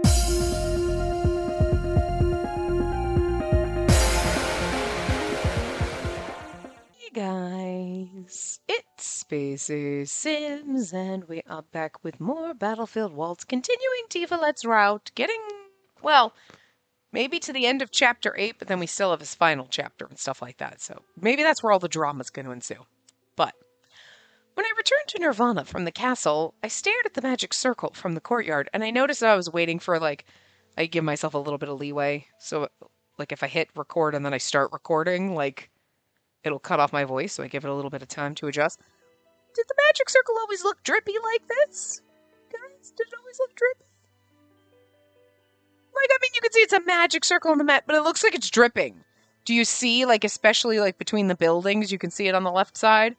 Hey guys, it's Spacey Sims, and we are back with more Battlefield Waltz, continuing Tifalet's route, getting, well, maybe to the end of Chapter 8, but then we still have his final chapter and stuff like that, so maybe that's where all the drama's going to ensue. But when I returned to Nirvana from the castle, I stared at the magic circle from the courtyard, and I noticed that I was waiting for, I give myself a little bit of leeway, so, if I hit record and then I start recording, it'll cut off my voice, so I give it a little bit of time to adjust. Did the magic circle always look drippy like this? Guys, did it always look drippy? You can see it's a magic circle on the map, but it looks like it's dripping. Do you see, especially, between the buildings, you can see it on the left side?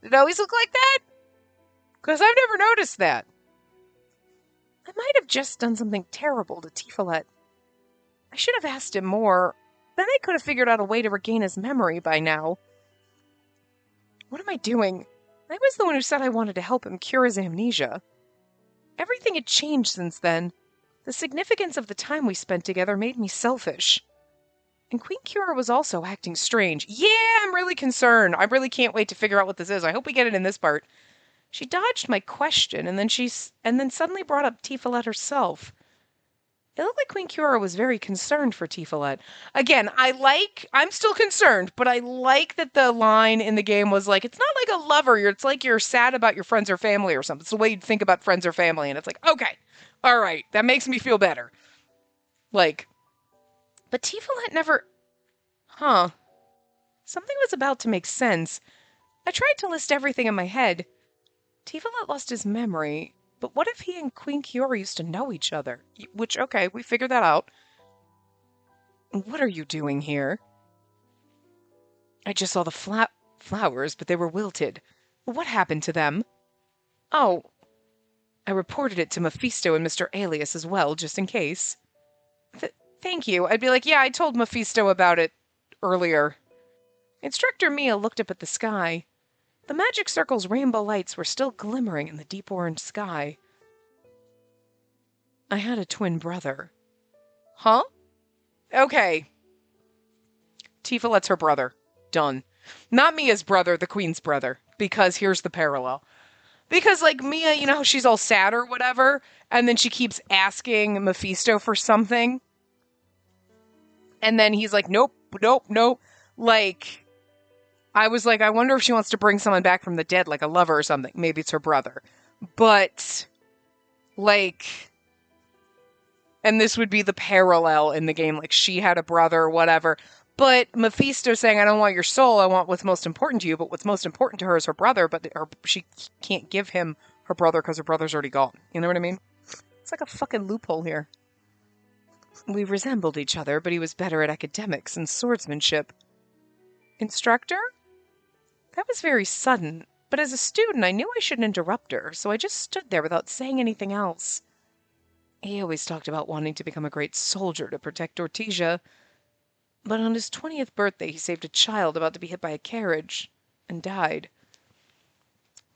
Did it always look like that? Because I've never noticed that. I might have just done something terrible to Tifalet. I should have asked him more. Then I could have figured out a way to regain his memory by now. What am I doing? I was the one who said I wanted to help him cure his amnesia. Everything had changed since then. The significance of the time we spent together made me selfish. And Queen Kira was also acting strange. Yeah, I'm really concerned. I really can't wait to figure out what this is. I hope we get it in this part. She dodged my question, and then suddenly brought up Tifalet herself. It looked like Queen Kira was very concerned for Tifalet. Again, I'm still concerned, but I like that the line in the game was it's not like a lover, it's like you're sad about your friends or family or something. It's the way you'd think about friends or family, and it's okay, all right, that makes me feel better. But Tifalet never... Something was about to make sense. I tried to list everything in my head. Tifalet lost his memory... But what if he and Queen Kiora used to know each other? Which, okay, we figured that out. What are you doing here? I just saw the flowers, but they were wilted. What happened to them? Oh, I reported it to Mephisto and Mr. Alias as well, just in case. Thank you. I'd be yeah, I told Mephisto about it earlier. Instructor Mia looked up at the sky. The magic circle's rainbow lights were still glimmering in the deep orange sky. I had a twin brother. Huh? Okay. Tifalet's her brother. Done. Not Mia's brother, the queen's brother. Because here's the parallel. Because, Mia, you know how she's all sad or whatever, and then she keeps asking Mephisto for something? And then he's nope, nope, nope. I was I wonder if she wants to bring someone back from the dead, like a lover or something. Maybe it's her brother. But, and this would be the parallel in the game, she had a brother or whatever. But Mephisto saying, I don't want your soul, I want what's most important to you, but what's most important to her is her brother, but she can't give him her brother because her brother's already gone. You know what I mean? It's like a fucking loophole here. We resembled each other, but he was better at academics and swordsmanship. Instructor? That was very sudden, but as a student I knew I shouldn't interrupt her, so I just stood there without saying anything else. He always talked about wanting to become a great soldier to protect Ortesia, but on his 20th birthday he saved a child about to be hit by a carriage, and died.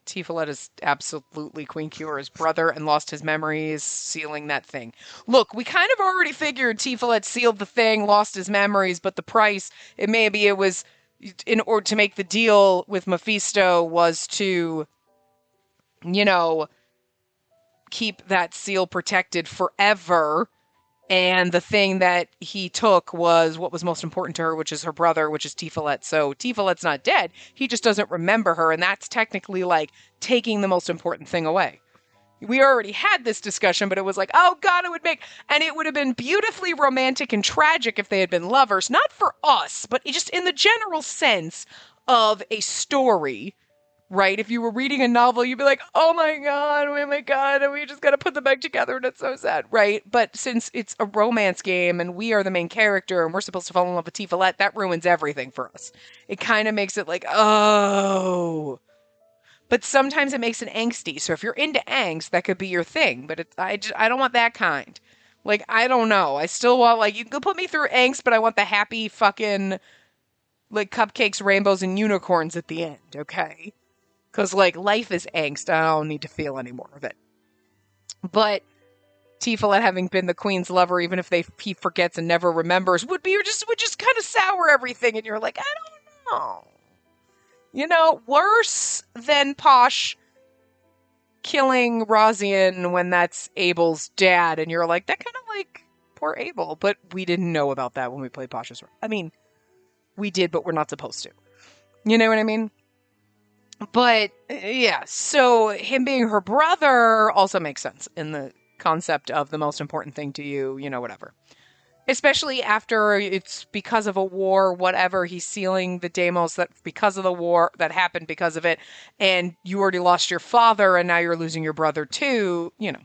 Tifalet is absolutely Queen Kira's brother and lost his memories, sealing that thing. Look, we kind of already figured Tifalet sealed the thing, lost his memories, but the price, maybe it was... in order to make the deal with Mephisto was to, keep that seal protected forever. And the thing that he took was what was most important to her, which is her brother, which is Tifalet. So Tifalet's not dead. He just doesn't remember her. And that's technically taking the most important thing away. We already had this discussion, but it was oh God, and it would have been beautifully romantic and tragic if they had been lovers, not for us, but just in the general sense of a story, right? If you were reading a novel, you'd be oh my God, and we just gotta put them back together, and it's so sad, right? But since it's a romance game, and we are the main character, and we're supposed to fall in love with Tifalet, that ruins everything for us. It kind of makes it oh... But sometimes it makes it angsty. So if you're into angst, that could be your thing. But I don't want that kind. I don't know. I still want, you can put me through angst, but I want the happy fucking, cupcakes, rainbows, and unicorns at the end, okay? Because, life is angst. I don't need to feel any more of it. But Tifalet having been the queen's lover, even if he forgets and never remembers, would just kind of sour everything, and you're like, I don't know. You know, worse than Posh killing Rosian when that's Abel's dad, and you're like, that kind of like poor Abel, but we didn't know about that when we played Posh's. I mean, we did, but we're not supposed to. You know what I mean? But yeah, so him being her brother also makes sense in the concept of the most important thing to you, you know, whatever. Especially after it's because of a war, whatever, he's sealing the Deimos that because of the war that happened because of it, and you already lost your father and now you're losing your brother too, you know.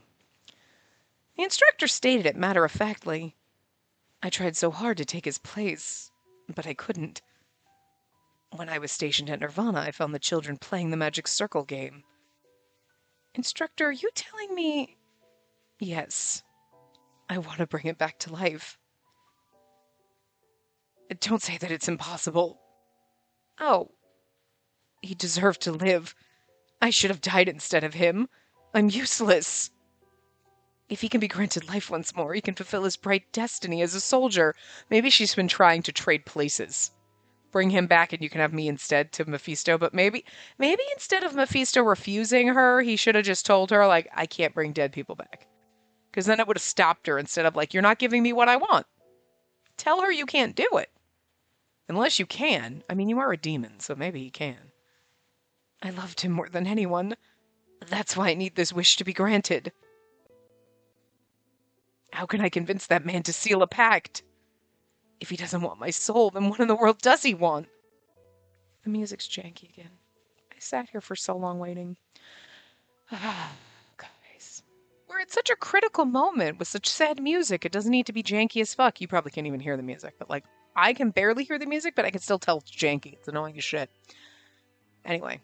The instructor stated it matter-of-factly. I tried so hard to take his place, but I couldn't. When I was stationed at Nirvana, I found the children playing the Magic Circle game. Instructor, are you telling me... Yes. I want to bring it back to life. Don't say that it's impossible. Oh. He deserved to live. I should have died instead of him. I'm useless. If he can be granted life once more, he can fulfill his bright destiny as a soldier. Maybe she's been trying to trade places. Bring him back and you can have me instead to Mephisto. But maybe instead of Mephisto refusing her, he should have just told her, like, I can't bring dead people back. Because then it would have stopped her instead of, like, you're not giving me what I want. Tell her you can't do it. Unless you can. I mean, you are a demon, so maybe he can. I loved him more than anyone. That's why I need this wish to be granted. How can I convince that man to seal a pact? If he doesn't want my soul, then what in the world does he want? The music's janky again. I sat here for so long waiting. Guys. We're at such a critical moment with such sad music. It doesn't need to be janky as fuck. You probably can't even hear the music, but like, I can barely hear the music, but I can still tell it's janky. It's annoying as shit. Anyway.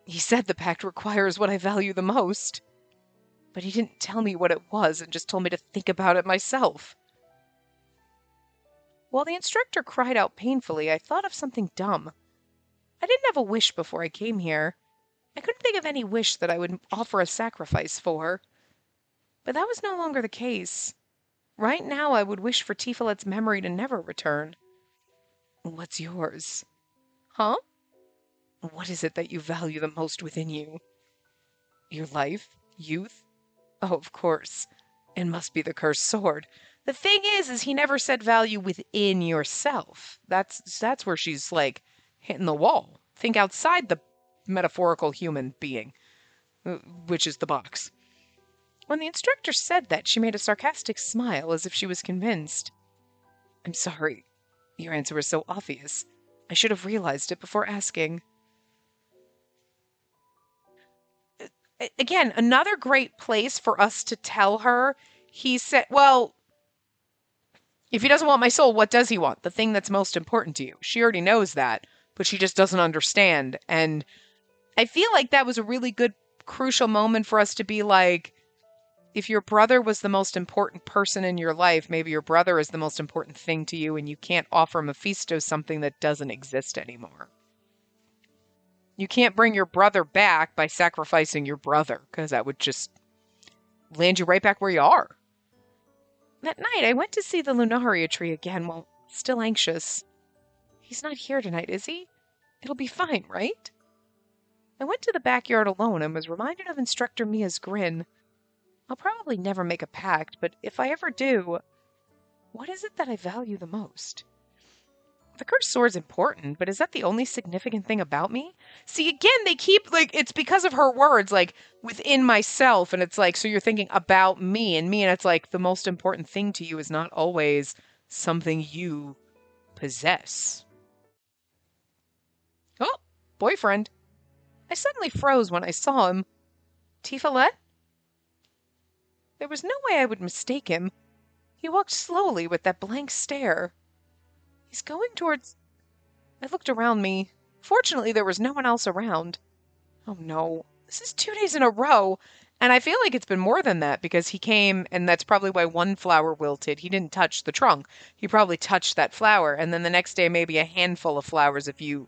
He said the pact requires what I value the most. But he didn't tell me what it was and just told me to think about it myself. While the instructor cried out painfully, I thought of something dumb. I didn't have a wish before I came here. I couldn't think of any wish that I would offer a sacrifice for. But that was no longer the case. Right now I would wish for Tifalet's memory to never return. What's yours? Huh? What is it that you value the most within you? Your life? Youth? Oh, of course. It must be the cursed sword. The thing is he never said value within yourself. That's where she's, like, hitting the wall. Think outside the metaphorical human being, which is the box. When the instructor said that, she made a sarcastic smile as if she was convinced. I'm sorry. Your answer was so obvious. I should have realized it before asking. Again, another great place for us to tell her. He said, well, if he doesn't want my soul, what does he want? The thing that's most important to you. She already knows that, but she just doesn't understand. And I feel like that was a really good, crucial moment for us to be like, if your brother was the most important person in your life, maybe your brother is the most important thing to you, and you can't offer Mephisto something that doesn't exist anymore. You can't bring your brother back by sacrificing your brother, because that would just land you right back where you are. That night, I went to see the Lunaria tree again while still anxious. He's not here tonight, is he? It'll be fine, right? I went to the backyard alone and was reminded of Instructor Mia's grin. I'll probably never make a pact, but if I ever do, what is it that I value the most? The cursed sword's important, but is that the only significant thing about me? See, again, they keep, like, it's because of her words, like, within myself, and it's like, so you're thinking about me, and it's like, the most important thing to you is not always something you possess. Oh, boyfriend. I suddenly froze when I saw him. Tifalet? There was no way I would mistake him. He walked slowly with that blank stare. He's going towards... I looked around me. Fortunately, there was no one else around. Oh no, this is 2 days in a row. And I feel like it's been more than that because he came, and that's probably why one flower wilted. He didn't touch the trunk. He probably touched that flower. And then the next day, maybe a handful of flowers if you,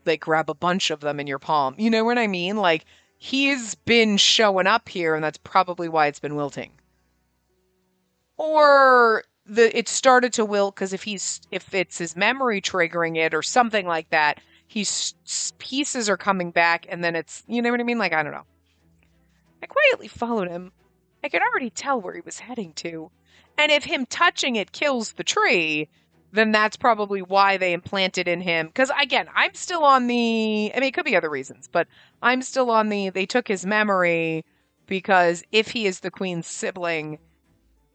like, grab a bunch of them in your palm. You know what I mean? Like, he's been showing up here, and that's probably why it's been wilting. or it started to wilt because if it's his memory triggering it or something like that, pieces are coming back, and then it's, you know what I mean? Like, I don't know. I quietly followed him. I could already tell where he was heading to. And if him touching it kills the tree, then that's probably why they implanted in him. Because, again, I'm still on the... I mean, it could be other reasons, but I'm still on the... They took his memory because if he is the queen's sibling,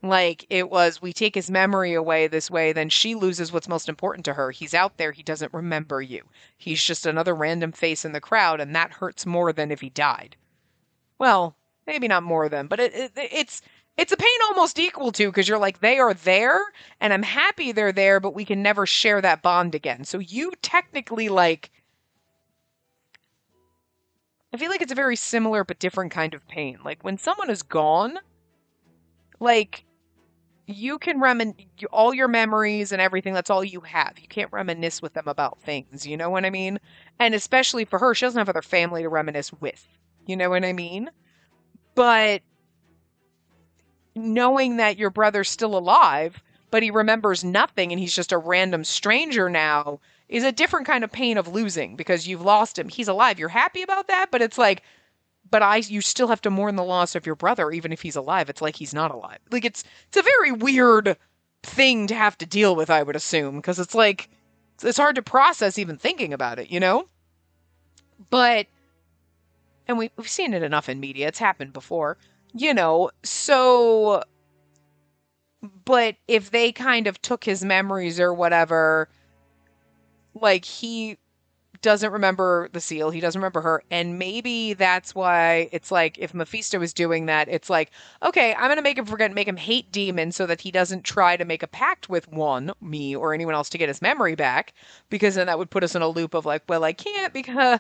like, it was, we take his memory away this way, then she loses what's most important to her. He's out there, he doesn't remember you. He's just another random face in the crowd, and that hurts more than if he died. Well, maybe not more than, but it's a pain almost equal to, because you're like, they are there, and I'm happy they're there, but we can never share that bond again. So you technically, like, I feel like it's a very similar but different kind of pain. Like, when someone is gone, like, you can all your memories and everything, that's all you have. You can't reminisce with them about things, you know what I mean? And especially for her, she doesn't have other family to reminisce with. You know what I mean? But knowing that your brother's still alive, but he remembers nothing and he's just a random stranger now, is a different kind of pain of losing, because you've lost him. He's alive. You're happy about that, but it's like, you still have to mourn the loss of your brother even if he's alive. It's like he's not alive. Like, it's a very weird thing to have to deal with, I would assume, because it's like, it's hard to process even thinking about it, you know? But... and we've seen it enough in media. It's happened before, you know, so, but if they kind of took his memories or whatever, like, he doesn't remember the seal, he doesn't remember her, and maybe that's why it's like, if Mephisto is doing that, it's like, okay, I'm gonna make him forget, make him hate demons so that he doesn't try to make a pact with me or anyone else to get his memory back, because then that would put us in a loop of like, well, I can't because,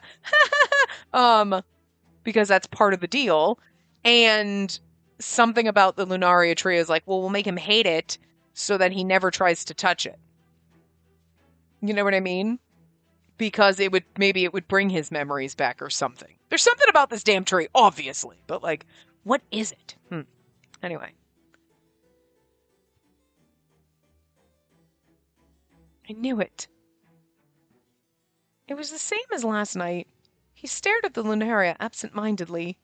because that's part of the deal. And something about the Lunaria tree is like, well, we'll make him hate it so that he never tries to touch it. You know what I mean? Because maybe it would bring his memories back or something. There's something about this damn tree, obviously, but like, what is it? Anyway. I knew it. It was the same as last night. He stared at the Lunaria absent-mindedly.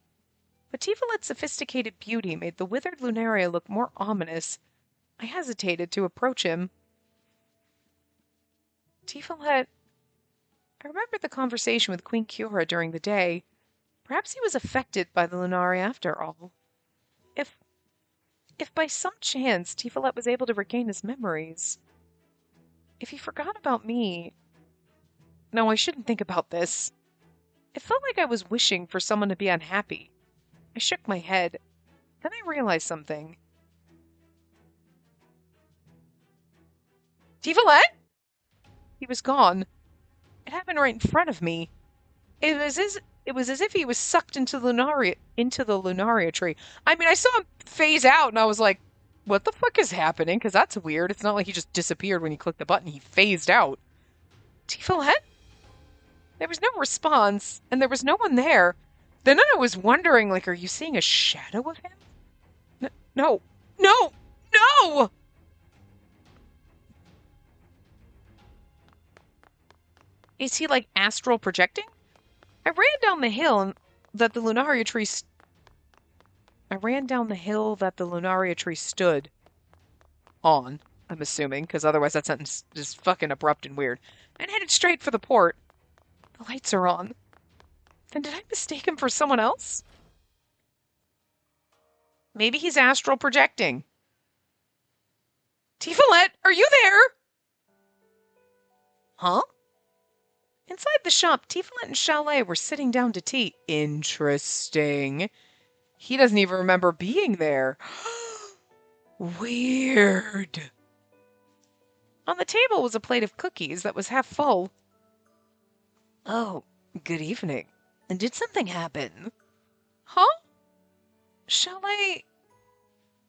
But Tifalet's sophisticated beauty made the withered Lunaria look more ominous. I hesitated to approach him. Tifalet, I remembered the conversation with Queen Kiora during the day. Perhaps he was affected by the Lunaria after all. If by some chance Tifalet was able to regain his memories, if he forgot about me... No, I shouldn't think about this. It felt like I was wishing for someone to be unhappy. I shook my head. Then I realized something. Tifalet? He was gone. It happened right in front of me. It was as if he was sucked into the Lunaria tree. I mean, I saw him phase out, and I was like, what the fuck is happening? Because that's weird. It's not like he just disappeared when you clicked the button. He phased out. Tifalet? There was no response, and there was no one there. Then I was wondering, like, are you seeing a shadow of him? No. No! No! Is he, like, astral projecting? I ran down the hill that the Lunaria tree stood on, I'm assuming, because otherwise that sentence is fucking abrupt and weird, and headed straight for the port. The lights are on. Then did I mistake him for someone else? Maybe he's astral projecting. Tifalet, are you there? Huh? Inside the shop, Tifalet and Chalet were sitting down to tea. Interesting. He doesn't even remember being there. Weird. On the table was a plate of cookies that was half full. Oh, good evening. Did something happen? Huh? Chalet?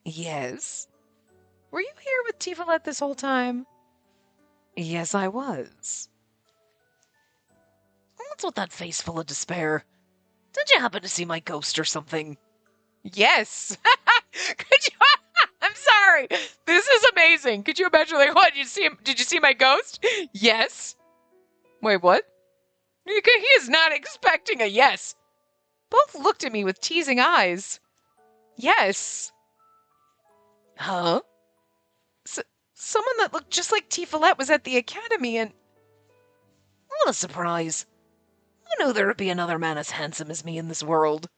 Yes. Were you here with Tifalet this whole time? Yes, I was. What's with that face full of despair? Did you happen to see my ghost or something? Yes. Could you? I'm sorry. yelling. Could you imagine, like, what? Did you see him? Did you see my ghost? Yes. Wait, what? He is not expecting a yes. Both looked at me with teasing eyes. Yes. Huh? Someone that looked just like Tiferet was at the academy and... What a surprise. Who knew there would be another man as handsome as me in this world?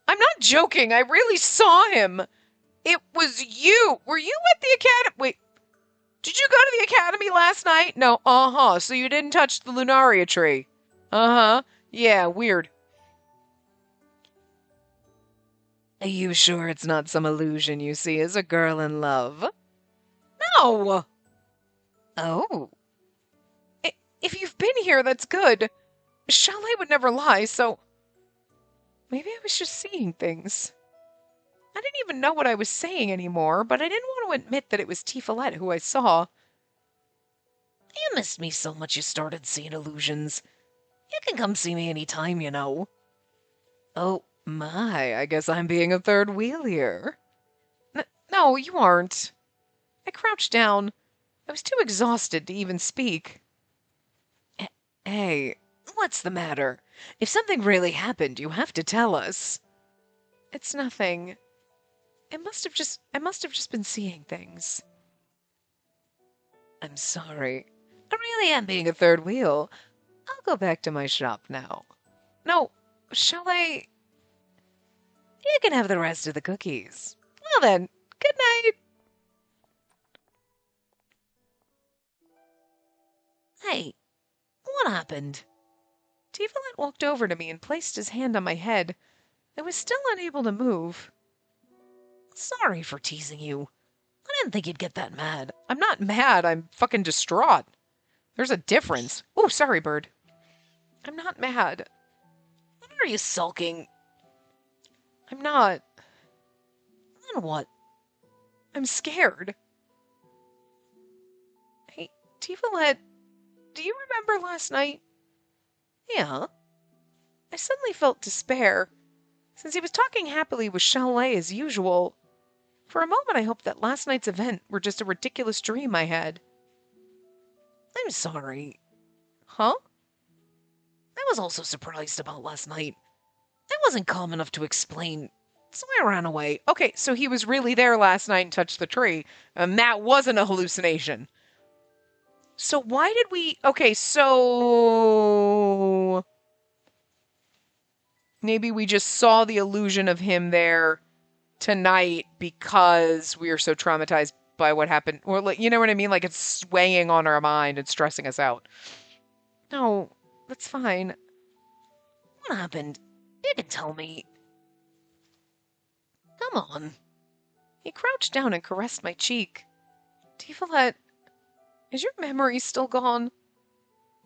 I'm not joking. I really saw him. It was you. Were you at the academy? Wait. Did you go to the academy last night? No. Uh-huh. So you didn't touch the Lunaria tree. Uh-huh. Yeah, weird. Are you sure it's not some illusion you see as a girl in love? No! Oh. If you've been here, that's good. Chalet would never lie, so... Maybe I was just seeing things. I didn't even know what I was saying anymore, but I didn't want to admit that it was Tiferet who I saw. You missed me so much you started seeing illusions. You can come see me anytime, you know. Oh my, I guess I'm being a third wheel here. No, you aren't. I crouched down. I was too exhausted to even speak. Hey, what's the matter? If something really happened, you have to tell us. It's nothing. I must have just been seeing things. I'm sorry. I really am being a third wheel. I'll go back to my shop now. No, shall I? You can have the rest of the cookies. Well then, good night. Hey, what happened? Tiferet walked over to me and placed his hand on my head. I was still unable to move. Sorry for teasing you. I didn't think you'd get that mad. I'm not mad. I'm fucking distraught. There's a difference. Oh, sorry, bird. I'm not mad. Why are you sulking? I'm not. Then what? I'm scared. Hey, Tiferet, do you remember last night? Yeah. I suddenly felt despair. Since he was talking happily with Chalet as usual, for a moment I hoped that last night's event were just a ridiculous dream I had. I'm sorry. Huh? I was also surprised about last night. I wasn't calm enough to explain, so I ran away. Okay, so he was really there last night and touched the tree, and that wasn't a hallucination. So why did we... Okay, so... Maybe we just saw the illusion of him there tonight because we are so traumatized by what happened. Or, like, you know what I mean? Like, it's swaying on our mind and stressing us out. No, that's fine. What happened? You can tell me. Come on. He crouched down and caressed my cheek. Tiferet, is your memory still gone?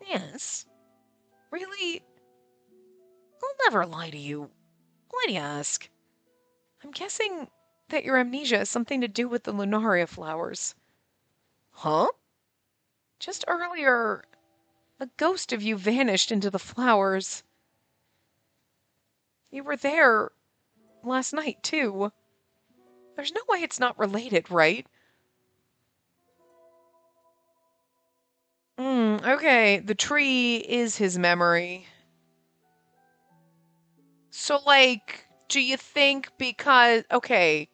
Yes. Really? I'll never lie to you. Why do you ask? I'm guessing that your amnesia has something to do with the Lunaria flowers. Huh? Just earlier, a ghost of you vanished into the flowers. You were there last night, too. There's no way it's not related, right? Okay, the tree is his memory. So, like, do you think because... Okay.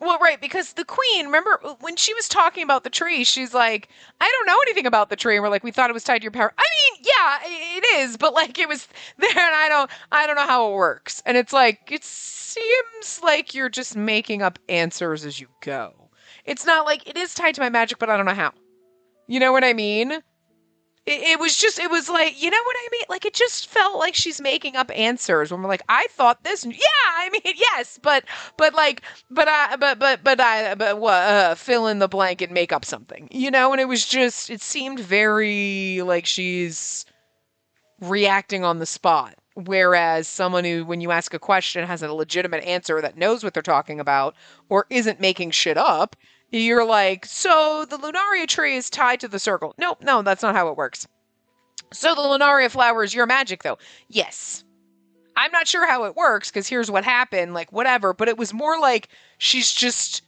Well, right, because the queen, remember, when she was talking about the tree, she's like, I don't know anything about the tree. And we're like, we thought it was tied to your power. I mean, yeah, it is, but, like, it was there, and I don't know how it works. And it's like, it seems like you're just making up answers as you go. It's not like, it is tied to my magic, but I don't know how. You know what I mean? It was like, you know what I mean? Like, it just felt like she's making up answers when we're like, I thought this. Yeah, I mean, yes, but fill in the blank and make up something, you know? And it seemed very like she's reacting on the spot. Whereas someone who, when you ask a question, has a legitimate answer that knows what they're talking about or isn't making shit up, you're like, so the Lunaria tree is tied to the circle. Nope, no, that's not how it works. So the Lunaria flower is your magic, though. Yes. I'm not sure how it works, because here's what happened, like, whatever. But it was more like she's just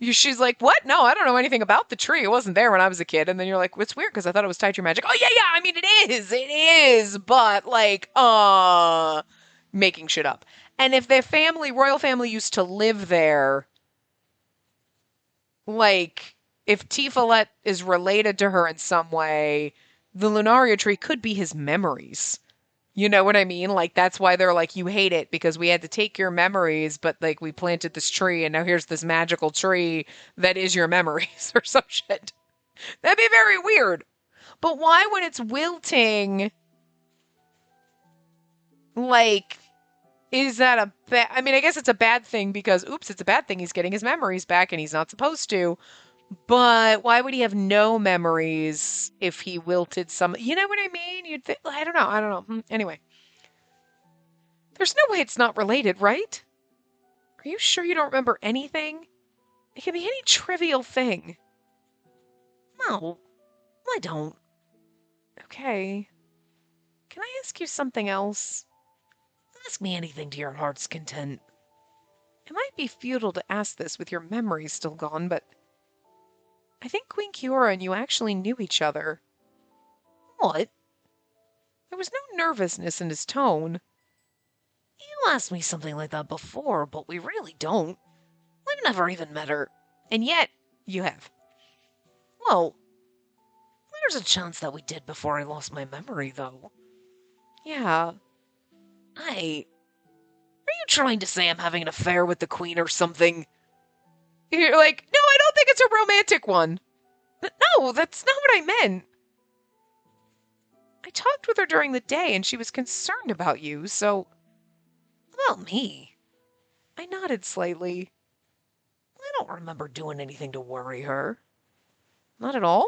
She's like, what? No, I don't know anything about the tree. It wasn't there when I was a kid. And then you're like, it's weird because I thought it was tied to your magic. Oh, yeah, yeah. I mean, it is. But like, making shit up. And if their family, royal family used to live there, like, if Tifalet is related to her in some way, the Lunaria tree could be his memories. You know what I mean? Like, that's why they're like, you hate it because we had to take your memories, but like, we planted this tree and now here's this magical tree that is your memories or some shit. That'd be very weird. But why, when it's wilting, like, is that a bad? I mean, I guess it's a bad thing because, oops, it's a bad thing. He's getting his memories back and he's not supposed to. But why would he have no memories if he wilted some? You know what I mean? I don't know. I don't know. Anyway, there's no way it's not related, right? Are you sure you don't remember anything? It can be any trivial thing. No, I don't. Okay. Can I ask you something else? Ask me anything to your heart's content. It might be futile to ask this with your memory still gone, but I think Queen Kiora and you actually knew each other. What? There was no nervousness in his tone. You asked me something like that before, but we really don't. We've never even met her. And yet, you have. Well, there's a chance that we did before I lost my memory, though. Yeah. Are you trying to say I'm having an affair with the Queen or something? You're like, no, I don't think it's a romantic one. No, that's not what I meant. I talked with her during the day and she was concerned about you, so... About me? I nodded slightly. I don't remember doing anything to worry her. Not at all?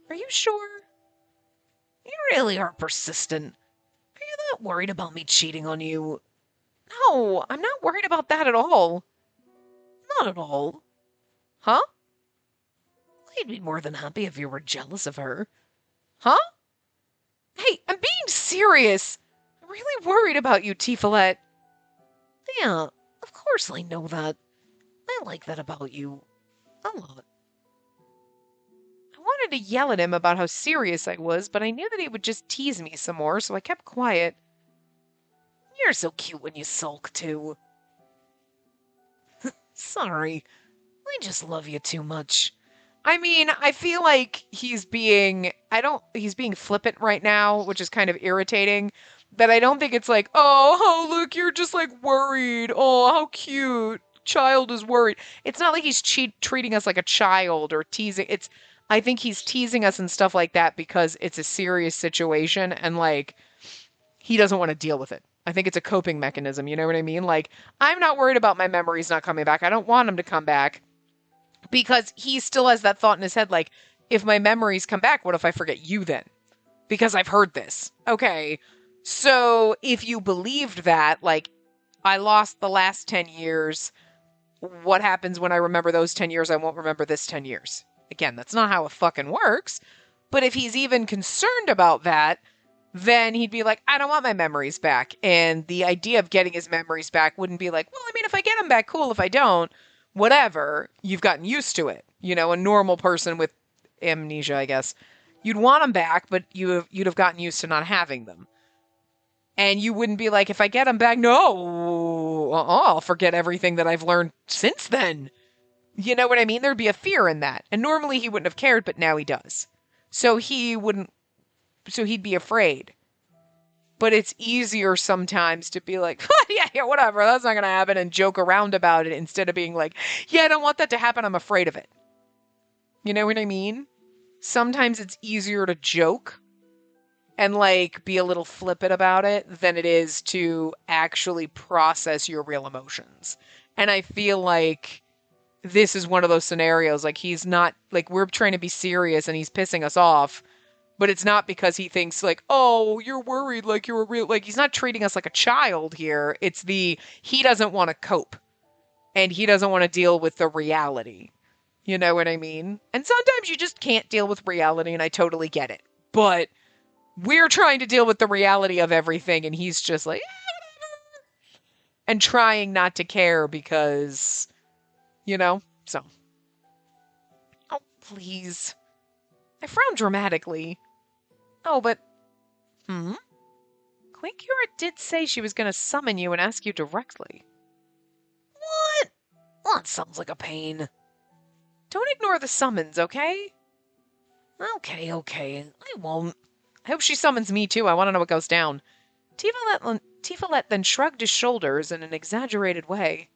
Are you sure? You really are persistent. Are you that worried about me cheating on you? No, I'm not worried about that at all. Not at all. Huh? I'd be more than happy if you were jealous of her. Huh? Hey, I'm being serious. I'm really worried about you, Tifalet. Yeah, of course I know that. I like that about you. A lot. I wanted to yell at him about how serious I was, but I knew that he would just tease me some more, so I kept quiet. You're so cute when you sulk, too. Sorry. I just love you too much. I mean, I feel like he's being flippant right now, which is kind of irritating. But I don't think it's like, oh, look, you're just like worried. Oh, how cute. Child is worried. It's not like he's treating us like a child or teasing. I think he's teasing us and stuff like that because it's a serious situation and like he doesn't want to deal with it. I think it's a coping mechanism. You know what I mean? Like, I'm not worried about my memories not coming back. I don't want them to come back. Because he still has that thought in his head, like, if my memories come back, what if I forget you then? Because I've heard this. Okay, so if you believed that, like, I lost the last 10 years, what happens when I remember those 10 years? I won't remember this 10 years. Again, that's not how it fucking works. But if he's even concerned about that, then he'd be like, I don't want my memories back. And the idea of getting his memories back wouldn't be like, well, I mean, if I get them back, cool. If I don't, whatever, you've gotten used to it. You know, a normal person with amnesia, I guess, you'd want them back, but you'd have gotten used to not having them. And you wouldn't be like, if I get them back, no, I'll forget everything that I've learned since then. You know what I mean? There'd be a fear in that. And normally he wouldn't have cared, but now he does. So he'd be afraid. But it's easier sometimes to be like, yeah, whatever, that's not going to happen, and joke around about it instead of being like, yeah, I don't want that to happen, I'm afraid of it. You know what I mean? Sometimes it's easier to joke and like be a little flippant about it than it is to actually process your real emotions. And I feel like this is one of those scenarios, like he's not, like we're trying to be serious and he's pissing us off. But it's not because he thinks like, oh, you're worried like you're a real... Like, he's not treating us like a child here. It's he doesn't want to cope. And he doesn't want to deal with the reality. You know what I mean? And sometimes you just can't deal with reality, and I totally get it. But we're trying to deal with the reality of everything, and he's just like... and trying not to care because... You know? So... please. I frowned dramatically. Oh, but... Queen Kiora did say she was going to summon you and ask you directly. What? Well, that sounds like a pain. Don't ignore the summons, okay? Okay. I won't. I hope she summons me, too. I want to know what goes down. Tifalet then shrugged his shoulders in an exaggerated way.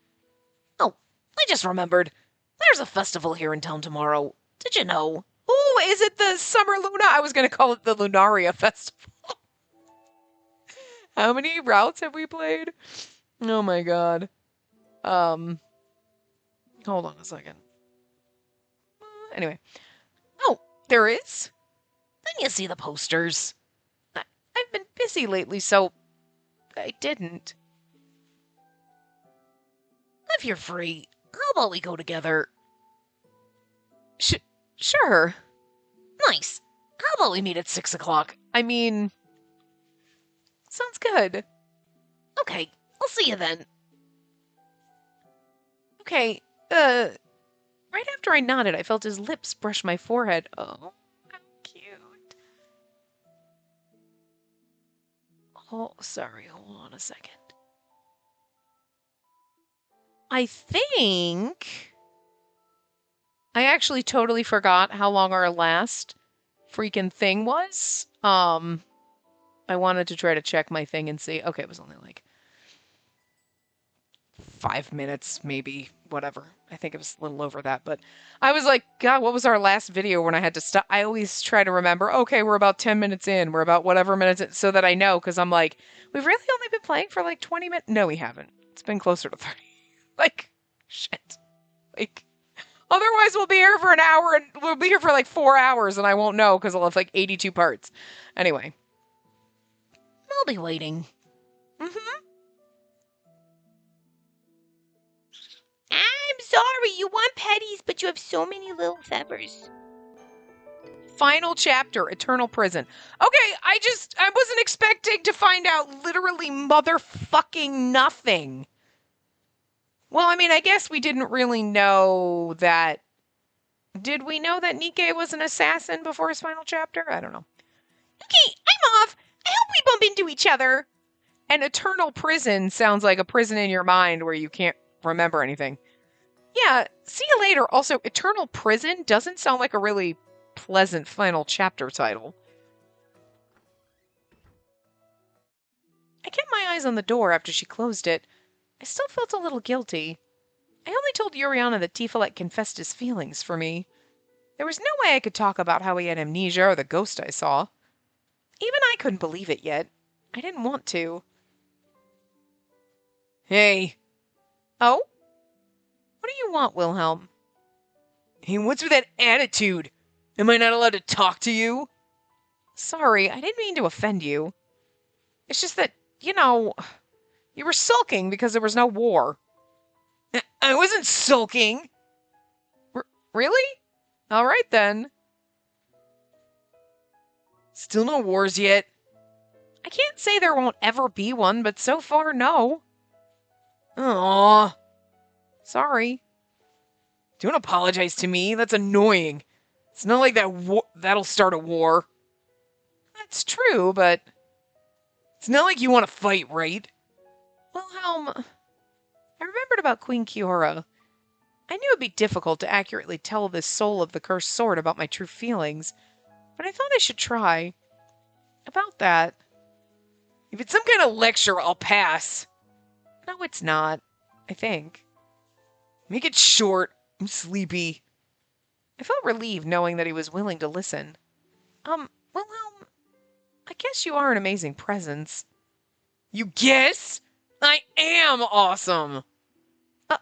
Oh, I just remembered. There's a festival here in town tomorrow. Did you know? Oh, is it the Summer Luna? I was going to call it the Lunaria Festival. How many routes have we played? Oh my god. Hold on a second. Anyway. Oh, there is? Then you see the posters. I've been busy lately, so I didn't. If you're free, how about we go together? Sure. Nice. How about we meet at 6 o'clock? I mean... Sounds good. Okay, I'll see you then. Okay, right after I nodded, I felt his lips brush my forehead. Oh, how cute. Oh, sorry, hold on a second. I think... I actually totally forgot how long our last freaking thing was. I wanted to try to check my thing and see. Okay, it was only like 5 minutes, maybe, whatever. I think it was a little over that, but I was like, God, what was our last video when I had to stop? I always try to remember, okay, we're about 10 minutes in. We're about whatever minutes in, so that I know, because I'm like, we've really only been playing for like 20 minutes. No, we haven't. It's been closer to 30. Like, shit. Like, otherwise we'll be here for an hour, and we'll be here for like 4 hours, and I won't know, because I'll have like 82 parts. Anyway. I'll be waiting. I'm sorry, you want petties, but you have so many little feathers. Final chapter, Eternal Prison. Okay, I wasn't expecting to find out literally motherfucking nothing. Well, I mean, I guess we didn't really know that... Did we know that Nikke was an assassin before his final chapter? I don't know. Okay, I'm off. I hope we bump into each other. An eternal prison sounds like a prison in your mind where you can't remember anything. Yeah, see you later. Also, Eternal Prison doesn't sound like a really pleasant final chapter title. I kept my eyes on the door after she closed it. I still felt a little guilty. I only told Yuriana that Tifalet confessed his feelings for me. There was no way I could talk about how he had amnesia or the ghost I saw. Even I couldn't believe it yet. I didn't want to. Hey. Oh? What do you want, Wilhelm? Hey, what's with that attitude? Am I not allowed to talk to you? Sorry, I didn't mean to offend you. It's just that, you were sulking because there was no war. I wasn't sulking. Really? All right, then. Still no wars yet? I can't say there won't ever be one, but so far, no. Aww. Sorry. Don't apologize to me. That's annoying. It's not like that'll start a war. That's true, but... It's not like you want to fight, right? Wilhelm... I remembered about Queen Kiora. I knew it'd be difficult to accurately tell this soul of the cursed sword about my true feelings, but I thought I should try. About that. If it's some kind of lecture, I'll pass. No, it's not. I think. Make it short. I'm sleepy. I felt relieved knowing that he was willing to listen. Wilhelm, I guess you are an amazing presence. You guess? I am awesome!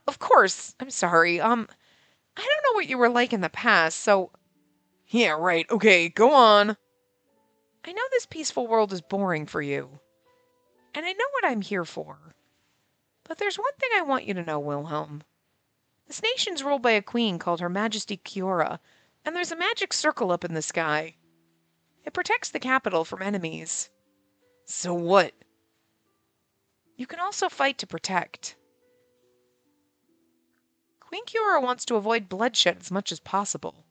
Of course. I'm sorry. I don't know what you were like in the past, so... Yeah, right. Okay, go on. I know this peaceful world is boring for you. And I know what I'm here for. But there's one thing I want you to know, Wilhelm. This nation's ruled by a queen called Her Majesty Kiora, and there's a magic circle up in the sky. It protects the capital from enemies. So what? You can also fight to protect. Queen Kiora wants to avoid bloodshed as much as possible.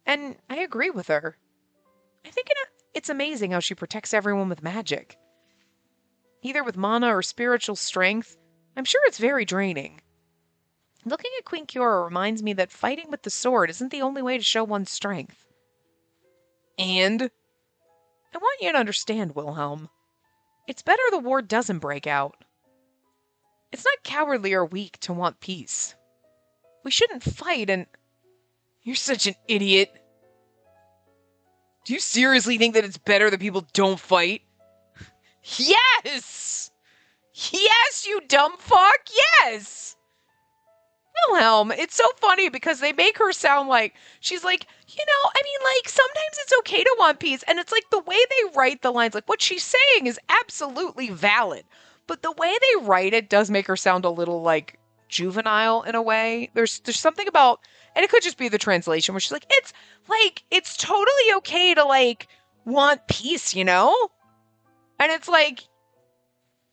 And I agree with her. I think it's amazing how she protects everyone with magic. Either with mana or spiritual strength. I'm sure it's very draining. Looking at Queen Kiora reminds me that fighting with the sword isn't the only way to show one's strength. And I want you to understand, Wilhelm. It's better the war doesn't break out. It's not cowardly or weak to want peace. We shouldn't fight and... You're such an idiot. Do you seriously think that it's better that people don't fight? Yes! Yes, you dumb fuck! Yes! Wilhelm, it's so funny because they make her sound like, she's like, sometimes it's okay to want peace. And it's like the way they write the lines, like what she's saying is absolutely valid. But the way they write it does make her sound a little like juvenile in a way. There's something about, and it could just be the translation where she's like, it's totally okay to like want peace, you know? And it's like,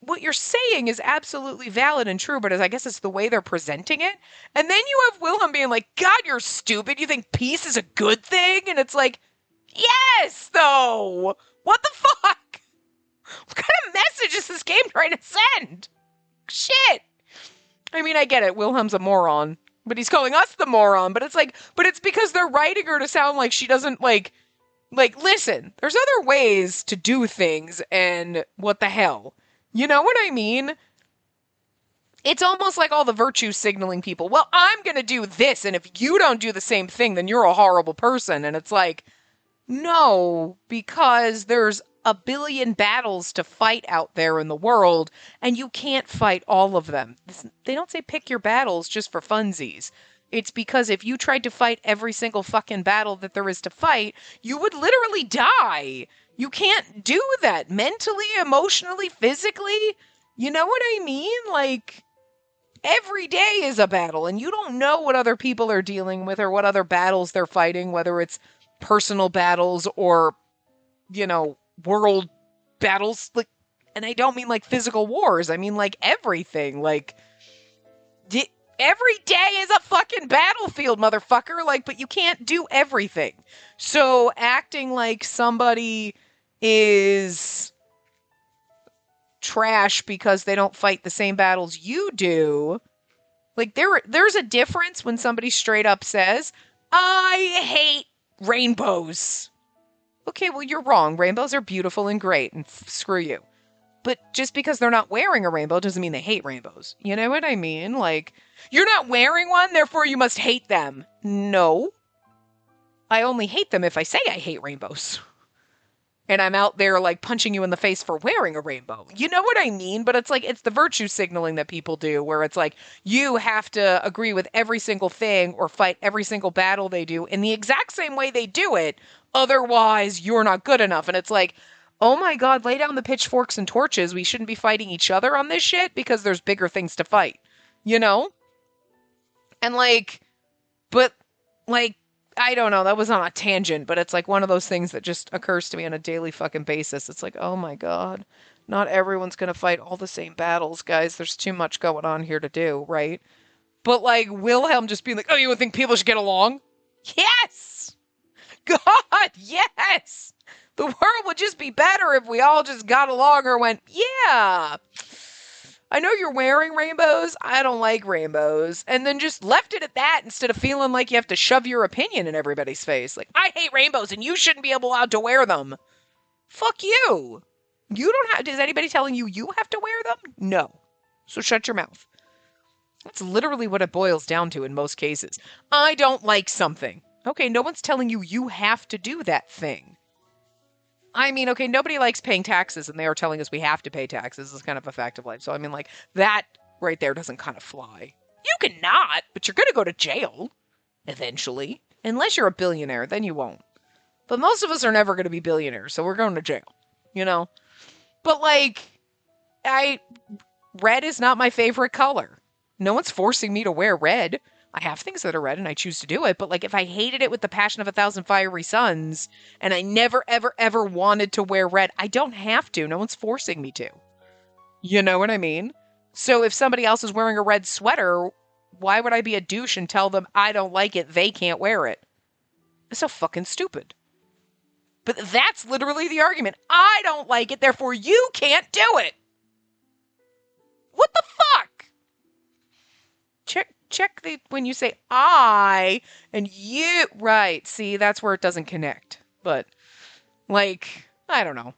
what you're saying is absolutely valid and true, but I guess it's the way they're presenting it. And then you have Wilhelm being like, God, you're stupid. You think peace is a good thing? And it's like, yes, though. What the fuck? What kind of message is this game trying to send? Shit. I mean, I get it. Wilhelm's a moron, but he's calling us the moron. But it's like, but it's because they're writing her to sound like she doesn't like, listen, there's other ways to do things, and what the hell? You know what I mean? It's almost like all the virtue signaling people. Well, I'm going to do this, and if you don't do the same thing, then you're a horrible person. And it's like, no, because there's a billion battles to fight out there in the world, and you can't fight all of them. They don't say pick your battles just for funsies. It's because if you tried to fight every single fucking battle that there is to fight, you would literally die. You can't do that mentally, emotionally, physically. You know what I mean? Like, every day is a battle, and you don't know what other people are dealing with or what other battles they're fighting, whether it's personal battles or, world battles. Like, and I don't mean like physical wars. I mean like everything. Like, every day is a fucking battlefield, motherfucker. Like, but you can't do everything. So acting like somebody is trash because they don't fight the same battles you do. Like, there's a difference when somebody straight up says, I hate rainbows. Okay, well, you're wrong. Rainbows are beautiful and great, and screw you. But just because they're not wearing a rainbow doesn't mean they hate rainbows. You know what I mean? Like, you're not wearing one, therefore you must hate them. No. I only hate them if I say I hate rainbows. And I'm out there, like, punching you in the face for wearing a rainbow. You know what I mean? But it's like, it's the virtue signaling that people do, where it's like, you have to agree with every single thing or fight every single battle they do in the exact same way they do it. Otherwise, you're not good enough. And it's like, oh my God, lay down the pitchforks and torches. We shouldn't be fighting each other on this shit because there's bigger things to fight. You know? And like, but like, I don't know, that was on a tangent, but it's like one of those things that just occurs to me on a daily fucking basis. It's like, oh my God, not everyone's going to fight all the same battles, guys. There's too much going on here to do, right? But like Wilhelm just being like, oh, you would think people should get along? Yes! God, yes! The world would just be better if we all just got along or went, yeah, I know you're wearing rainbows. I don't like rainbows. And then just left it at that instead of feeling like you have to shove your opinion in everybody's face. Like, I hate rainbows and you shouldn't be allowed to wear them. Fuck you. You don't have, is anybody telling you you have to wear them? No. So shut your mouth. That's literally what it boils down to in most cases. I don't like something. Okay, no one's telling you you have to do that thing. I mean, okay, nobody likes paying taxes, and they are telling us we have to pay taxes as kind of a fact of life. So, I mean, like, that right there doesn't kind of fly. You cannot, but you're going to go to jail, eventually. Unless you're a billionaire, then you won't. But most of us are never going to be billionaires, so we're going to jail, you know? But, like, red is not my favorite color. No one's forcing me to wear red. I have things that are red and I choose to do it, but like if I hated it with the passion of 1,000 fiery suns and I never, ever, ever wanted to wear red, I don't have to. No one's forcing me to. You know what I mean? So if somebody else is wearing a red sweater, why would I be a douche and tell them I don't like it, they can't wear it? It's so fucking stupid. But that's literally the argument. I don't like it, therefore you can't do it. What the fuck? Check the when you say I and you. Right, see, that's where it doesn't connect. But, like, I don't know.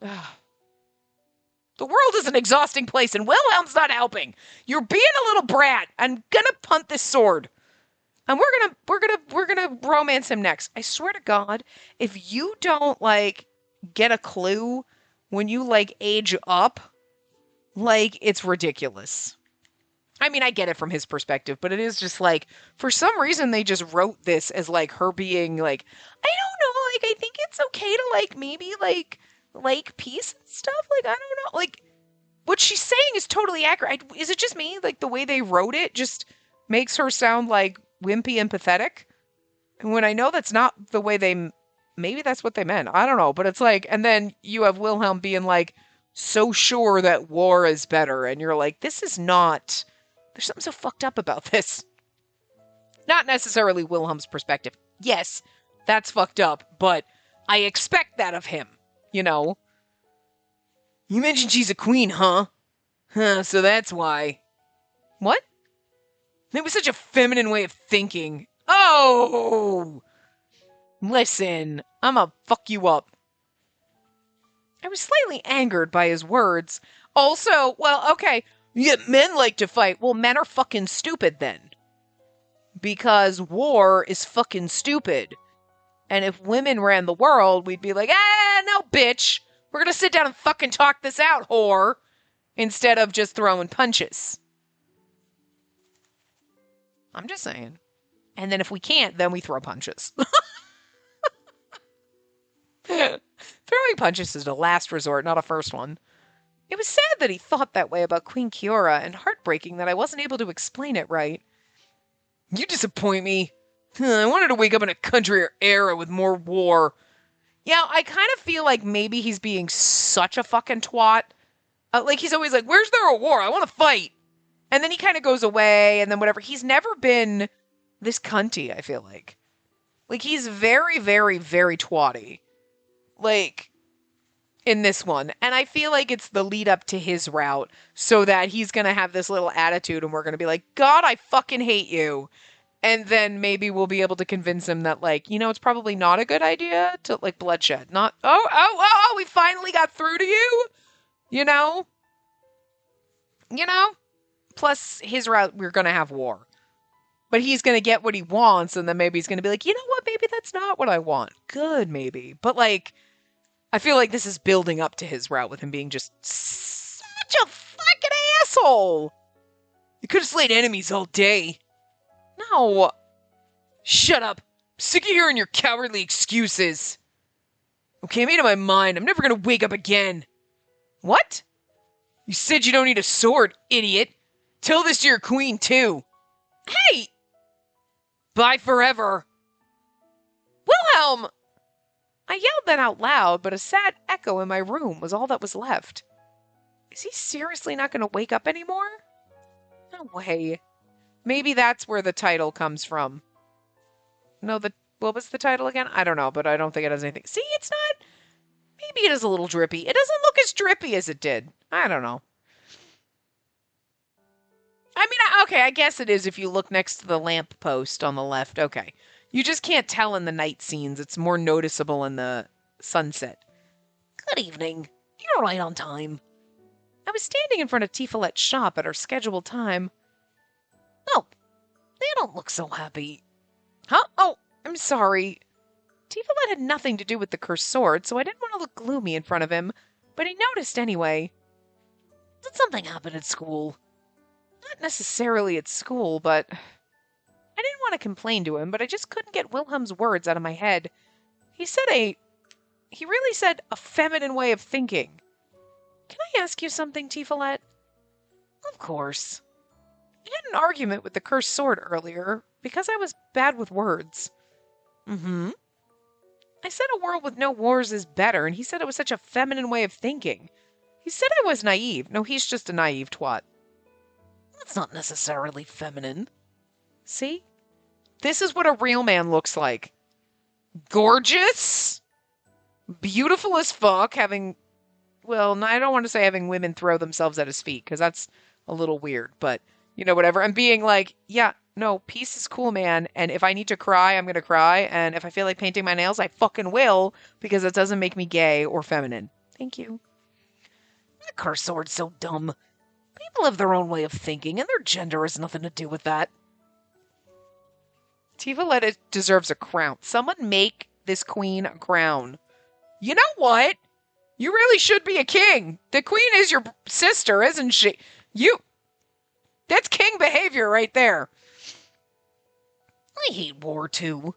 The world is an exhausting place, and Wilhelm's not helping. You're being a little brat. I'm gonna punt this sword. And we're gonna romance him next. I swear to God, if you don't, like, get a clue when you, like, age up, like, it's ridiculous. I mean, I get it from his perspective, but it is just, like, for some reason they just wrote this as, like, her being, like, I don't know, like, I think it's okay to, like, maybe, like peace and stuff. Like, I don't know. Like, what she's saying is totally accurate. Is it just me? Like, the way they wrote it just makes her sound, like, wimpy and pathetic? And when I know that's not the way they... Maybe that's what they meant. I don't know. But it's like... And then you have Wilhelm being, like, so sure that war is better. And you're like, this is not... There's something so fucked up about this. Not necessarily Wilhelm's perspective. Yes, that's fucked up. But I expect that of him. You know? You mentioned she's a queen, huh? Huh, so that's why. What? It was such a feminine way of thinking. Oh! Listen, I'ma fuck you up. I was slightly angered by his words. Also, well, okay, yet men like to fight. Well, men are fucking stupid then. Because war is fucking stupid. And if women ran the world, we'd be like, no, bitch. We're gonna sit down and fucking talk this out, whore. Instead of just throwing punches. I'm just saying. And then if we can't, then we throw punches. Throwing punches is the last resort, not a first one. It was sad that he thought that way about Queen Kiora, and heartbreaking that I wasn't able to explain it right. You disappoint me. I wanted to wake up in a country or era with more war. Yeah, I kind of feel like maybe he's being such a fucking twat. Like, he's always like, where's there a war? I want to fight. And then he kind of goes away, and then whatever. He's never been this cunty, I feel like. Like, he's very, very, very twatty. Like, in this one. And I feel like it's the lead up to his route, so that he's going to have this little attitude, and we're going to be like, God, I fucking hate you. And then maybe we'll be able to convince him that, like, you know, it's probably not a good idea to, like, bloodshed. Not, we finally got through to you? You know? Plus, his route, we're going to have war. But he's going to get what he wants, and then maybe he's going to be like, you know what, maybe that's not what I want. Good, maybe. But, like, I feel like this is building up to his route with him being just such a fucking asshole. You could have slayed enemies all day. No. Shut up. I'm sick of hearing your cowardly excuses. Okay, I made up my mind. I'm never going to wake up again. What? You said you don't need a sword, idiot. Tell this to your queen, too. Hey! Bye forever. Wilhelm! I yelled that out loud, but a sad echo in my room was all that was left. Is he seriously not going to wake up anymore? No way. Maybe that's where the title comes from. No, what was the title again? I don't know, but I don't think it has anything. See, it's not... Maybe it is a little drippy. It doesn't look as drippy as it did. I don't know. I mean, okay, I guess it is if you look next to the lamp post on the left. Okay. You just can't tell in the night scenes. It's more noticeable in the sunset. Good evening. You're right on time. I was standing in front of Tifalet's shop at our scheduled time. Oh, they don't look so happy. Huh? Oh, I'm sorry. Tifalet had nothing to do with the cursed sword, so I didn't want to look gloomy in front of him, but he noticed anyway. Did something happen at school? Not necessarily at school, but... I didn't want to complain to him, but I just couldn't get Wilhelm's words out of my head. He really said a feminine way of thinking. Can I ask you something, Tifalet? Of course. I had an argument with the cursed sword earlier, because I was bad with words. Mm-hmm. I said a world with no wars is better, and he said it was such a feminine way of thinking. He said I was naive. No, he's just a naive twat. That's not necessarily feminine. See? This is what a real man looks like. Gorgeous, beautiful as fuck, having, well, no, I don't want to say having women throw themselves at his feet, because that's a little weird, but, whatever. And being like, yeah, no, peace is cool, man, and if I need to cry, I'm going to cry, and if I feel like painting my nails, I fucking will, because it doesn't make me gay or feminine. Thank you. The curse sword's so dumb. People have their own way of thinking, and their gender has nothing to do with that. Tifa deserves a crown. Someone make this queen a crown. You know what? You really should be a king. The queen is your sister, isn't she? That's king behavior right there. I hate war too.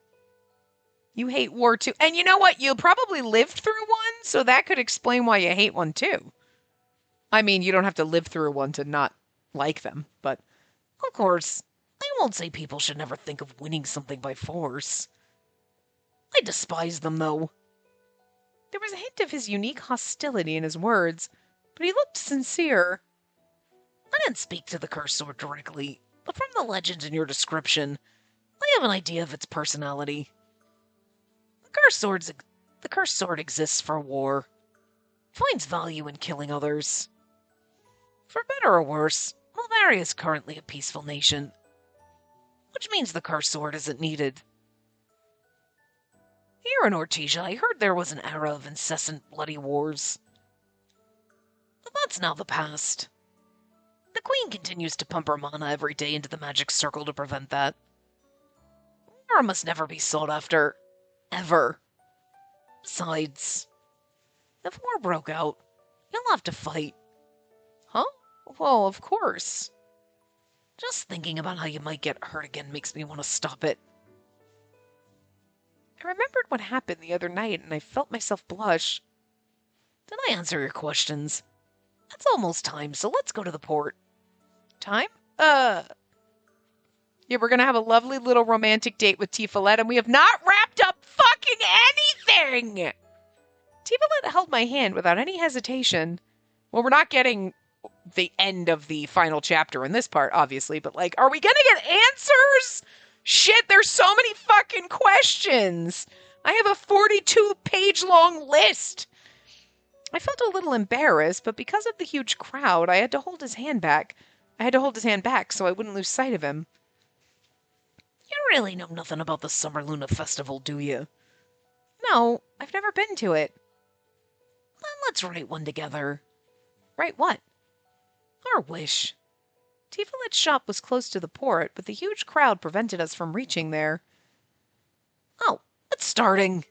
You hate war too. And you know what? You probably lived through one, so that could explain why you hate one too. I mean, you don't have to live through one to not like them, but of course, I won't say people should never think of winning something by force. I despise them, though. There was a hint of his unique hostility in his words, but he looked sincere. I didn't speak to the curse sword directly, but from the legend in your description, I have an idea of its personality. The curse sword exists for war. Finds value in killing others. For better or worse, Malvaria is currently a peaceful nation, which means the curse sword isn't needed. Here in Ortesia, I heard there was an era of incessant bloody wars. But that's now the past. The Queen continues to pump her mana every day into the magic circle to prevent that. War must never be sought after. Ever. Besides, if war broke out, you'll have to fight. Huh? Well, of course. Just thinking about how you might get hurt again makes me want to stop it. I remembered what happened the other night, and I felt myself blush. Did I answer your questions? It's almost time, so let's go to the port. Time? Yeah, we're gonna have a lovely little romantic date with Tifa, and we have not wrapped up fucking anything! Tifa held my hand without any hesitation. Well, we're not getting the end of the final chapter in this part, obviously, but like, are we gonna get answers? Shit, there's so many fucking questions. I have a 42-page long list. I felt a little embarrassed, but because of the huge crowd, I had to hold his hand back. So I wouldn't lose sight of him. You really know nothing about the Summer Luna Festival, do you? No, I've never been to it. Then let's write one together. Write what? Our wish. Tifalet's shop was close to the port, but the huge crowd prevented us from reaching there. Oh, it's starting.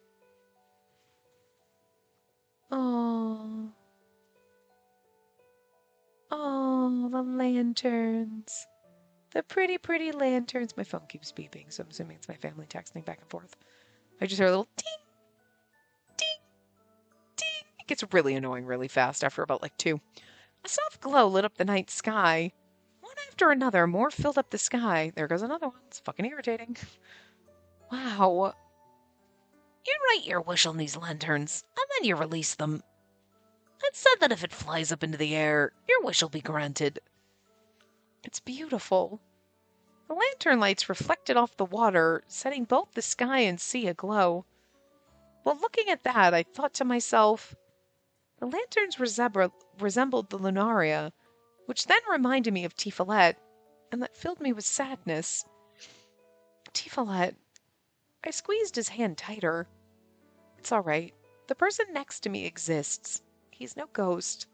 Oh, the lanterns. The pretty, pretty lanterns. My phone keeps beeping, so I'm assuming it's my family texting back and forth. I just hear a little ting, ting, ting. It gets really annoying really fast after about like 2. A soft glow lit up the night sky. One after another, more filled up the sky. There goes another one. It's fucking irritating. Wow. You write your wish on these lanterns, and then you release them. It's said that if it flies up into the air, your wish will be granted. It's beautiful. The lantern lights reflected off the water, setting both the sky and sea aglow. While looking at that, I thought to myself, the lanterns resembled the Lunaria, which then reminded me of Tifalet, and that filled me with sadness. Tifalet. I squeezed his hand tighter. It's all right. The person next to me exists. He's no ghost.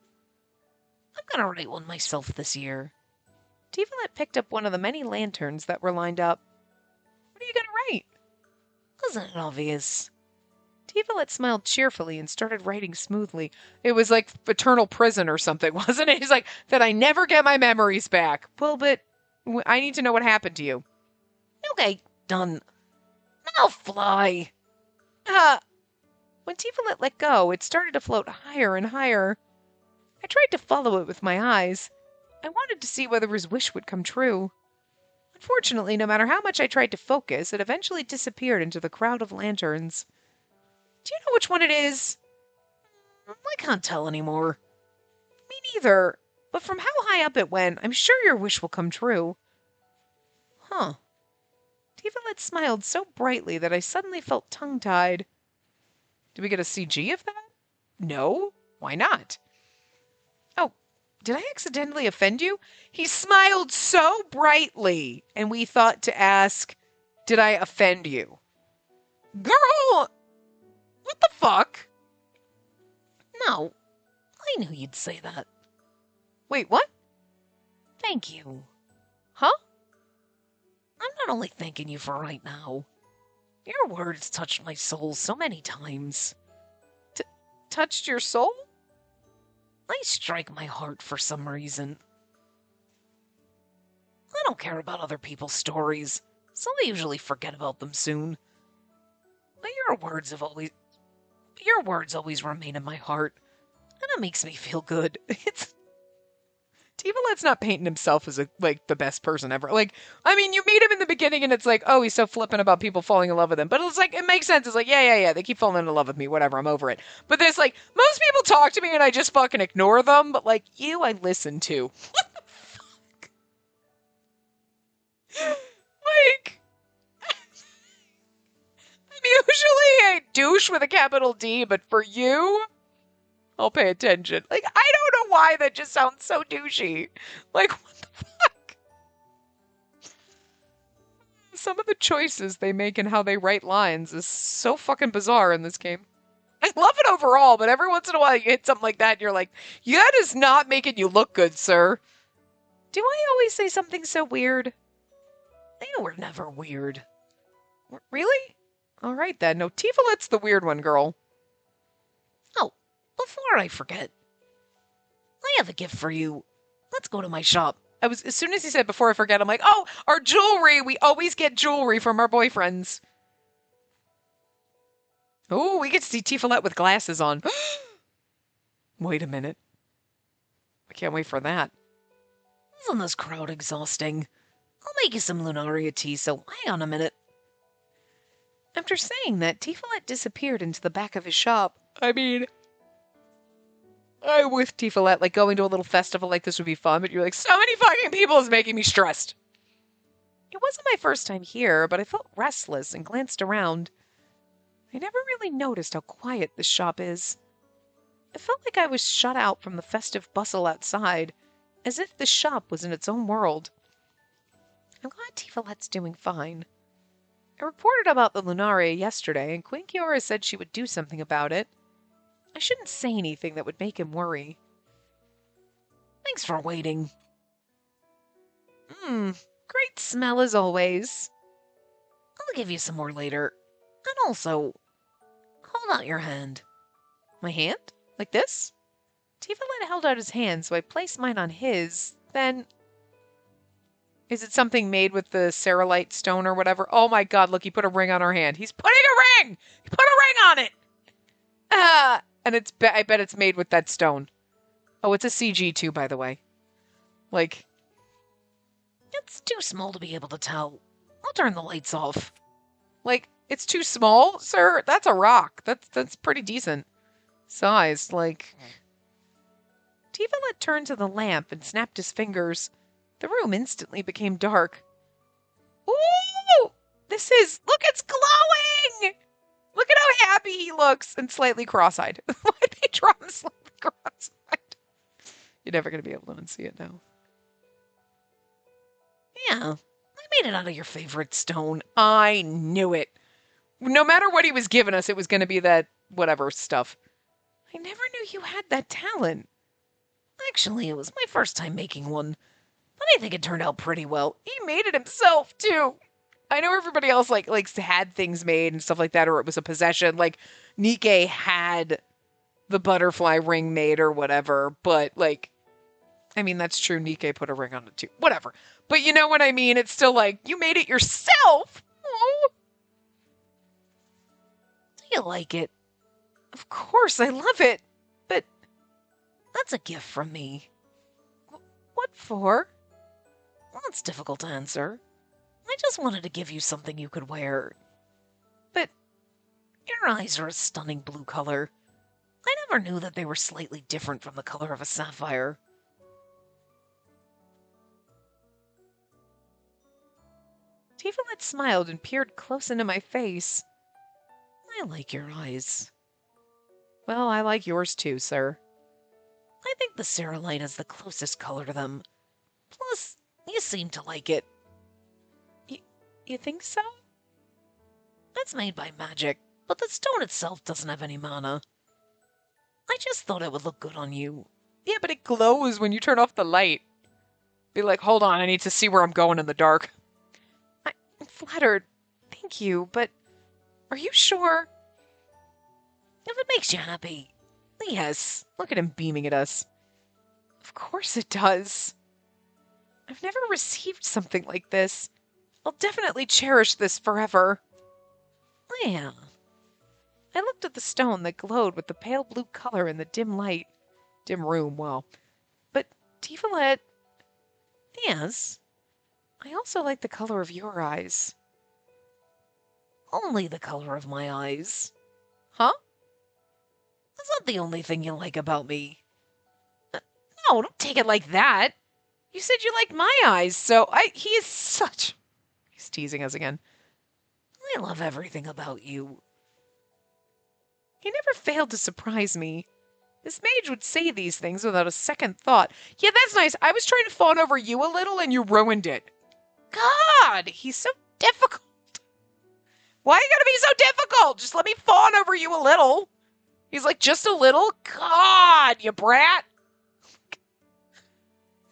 I'm gonna write one myself this year. Tifalet picked up one of the many lanterns that were lined up. What are you gonna write? Isn't it obvious? Tifalet smiled cheerfully and started writing smoothly. It was like eternal prison or something, wasn't it? He's like, that I never get my memories back. Well, but I need to know what happened to you. Okay, done. Now fly. When Tifalet let go, it started to float higher and higher. I tried to follow it with my eyes. I wanted to see whether his wish would come true. Unfortunately, no matter how much I tried to focus, it eventually disappeared into the crowd of lanterns. Do you know which one it is? I can't tell anymore. Me neither, but from how high up it went, I'm sure your wish will come true. Huh. Tifalet smiled so brightly that I suddenly felt tongue-tied. Did we get a CG of that? No. Why not? Oh, did I accidentally offend you? He smiled so brightly, and we thought to ask, did I offend you? Girl! What the fuck? No, I knew you'd say that. Wait, what? Thank you. Huh? I'm not only thanking you for right now. Your words touched my soul so many times. Touched your soul? They strike my heart for some reason. I don't care about other people's stories, so I usually forget about them soon. But your words always remain in my heart, and it makes me feel good. Tifalet's not painting himself as the best person ever. I mean, you meet him in the beginning and it's like, oh, he's so flippant about people falling in love with him. But it's like, it makes sense. It's like, yeah, they keep falling in love with me, whatever, I'm over it. But there's like, most people talk to me and I just fucking ignore them, but like, you I listen to. What the fuck? Like, I'm usually a douche with a capital D, but for you, I'll pay attention. Like, I don't know why that just sounds so douchey. Like, what the fuck? Some of the choices they make and how they write lines is so fucking bizarre in this game. I love it overall, but every once in a while you hit something like that and you're like, that is not making you look good, sir. Do I always say something so weird? They were never weird. Really? All right then. No, Tifalet's the weird one, girl. Oh, before I forget, I have a gift for you. Let's go to my shop. As soon as he said before I forget, I'm like, oh, our jewelry. We always get jewelry from our boyfriends. Oh, we get to see Tifalet with glasses on. Wait a minute. I can't wait for that. Isn't this crowd exhausting? I'll make you some Lunaria tea, so hang on a minute. After saying that, Tifalet disappeared into the back of his shop. I mean, I'm with Tifalet, like going to a little festival like this would be fun, but you're like, so many fucking people is making me stressed. It wasn't my first time here, but I felt restless and glanced around. I never really noticed how quiet this shop is. It felt like I was shut out from the festive bustle outside, as if the shop was in its own world. I'm glad Tifalet's doing fine. I reported about the Lunaria yesterday, and Queen Kiora said she would do something about it. I shouldn't say anything that would make him worry. Thanks for waiting. Great smell as always. I'll give you some more later. And also, hold out your hand. My hand? Like this? Tifalet held out his hand, so I placed mine on his. Then, is it something made with the Cerulite stone or whatever? Oh my god, look, he put a ring on her hand. He's putting a ring! He put a ring on it! And I bet it's made with that stone. Oh, it's a CG too, by the way. Like, it's too small to be able to tell. I'll turn the lights off. Like, it's too small, sir? That's a rock. That's pretty decent sized. Like, Tifalet turned to the lamp and snapped his fingers. The room instantly became dark. Ooh! Look, it's glowing! Look at how happy he looks and slightly cross-eyed. Why'd they draw him slightly cross-eyed? You're never going to be able to unsee it now. Yeah, I made it out of your favorite stone. I knew it. No matter what he was giving us, it was going to be that whatever stuff. I never knew you had that talent. Actually, it was my first time making one, but I think it turned out pretty well. He made it himself, too. I know everybody else like had things made and stuff like that, or it was a possession. Like, Nikke had the butterfly ring made or whatever, but, like, I mean, that's true. Nikke put a ring on it, too. Whatever. But you know what I mean? It's still like, you made it yourself! Oh. Do you like it? Of course, I love it. But that's a gift from me. What for? Well, it's difficult to answer. I just wanted to give you something you could wear. But your eyes are a stunning blue color. I never knew that they were slightly different from the color of a sapphire. Tifalet smiled and peered close into my face. I like your eyes. Well, I like yours too, sir. I think the ceruleite is the closest color to them. Plus, you seem to like it. You think so? It's made by magic, but the stone itself doesn't have any mana. I just thought it would look good on you. Yeah, but it glows when you turn off the light. Be like, hold on, I need to see where I'm going in the dark. I'm flattered. Thank you, but are you sure? If it makes you happy. Yes. Look at him beaming at us. Of course it does. I've never received something like this. I'll definitely cherish this forever. Yeah. I looked at the stone that glowed with the pale blue color in the dim light. Dim room, well. But, Tifalet... Yes? I also like the color of your eyes. Only the color of my eyes. Huh? That's not the only thing you like about me. No, don't take it like that. You said you liked my eyes, so he is such... He's teasing us again. I love everything about you. He never failed to surprise me. This mage would say these things without a second thought. Yeah, that's nice. I was trying to fawn over you a little and you ruined it. God, he's so difficult. Why you gotta be so difficult? Just let me fawn over you a little. He's like, just a little? God, you brat.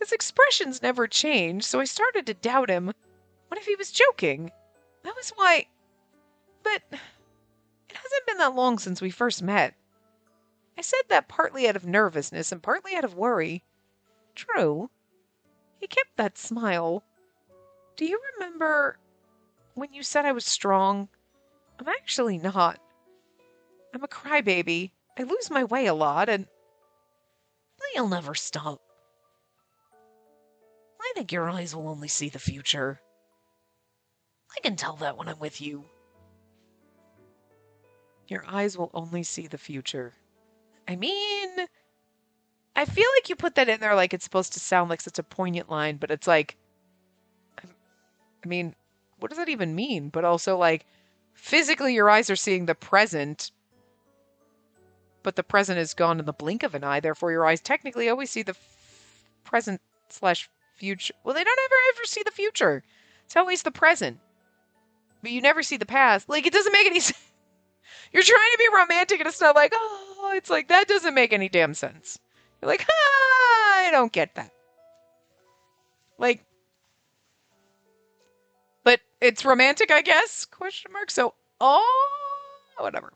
His expressions never changed, so I started to doubt him. What if he was joking? That was why... But it hasn't been that long since we first met. I said that partly out of nervousness and partly out of worry. True. He kept that smile. Do you remember when you said I was strong? I'm actually not. I'm a crybaby. I lose my way a lot, and... You'll never stop. I think your eyes will only see the future. I can tell that when I'm with you. Your eyes will only see the future. I mean, I feel like you put that in there like it's supposed to sound like such a poignant line, but it's like, I mean, what does that even mean? But also, like, physically your eyes are seeing the present, but the present is gone in the blink of an eye, therefore your eyes technically always see the present slash future. Well, they don't ever see the future. It's always the present. But you never see the past. Like, it doesn't make any sense. You're trying to be romantic and it's not like, oh, it's like, that doesn't make any damn sense. You're like, I don't get that. Like, but it's romantic, I guess? Question mark. So, whatever.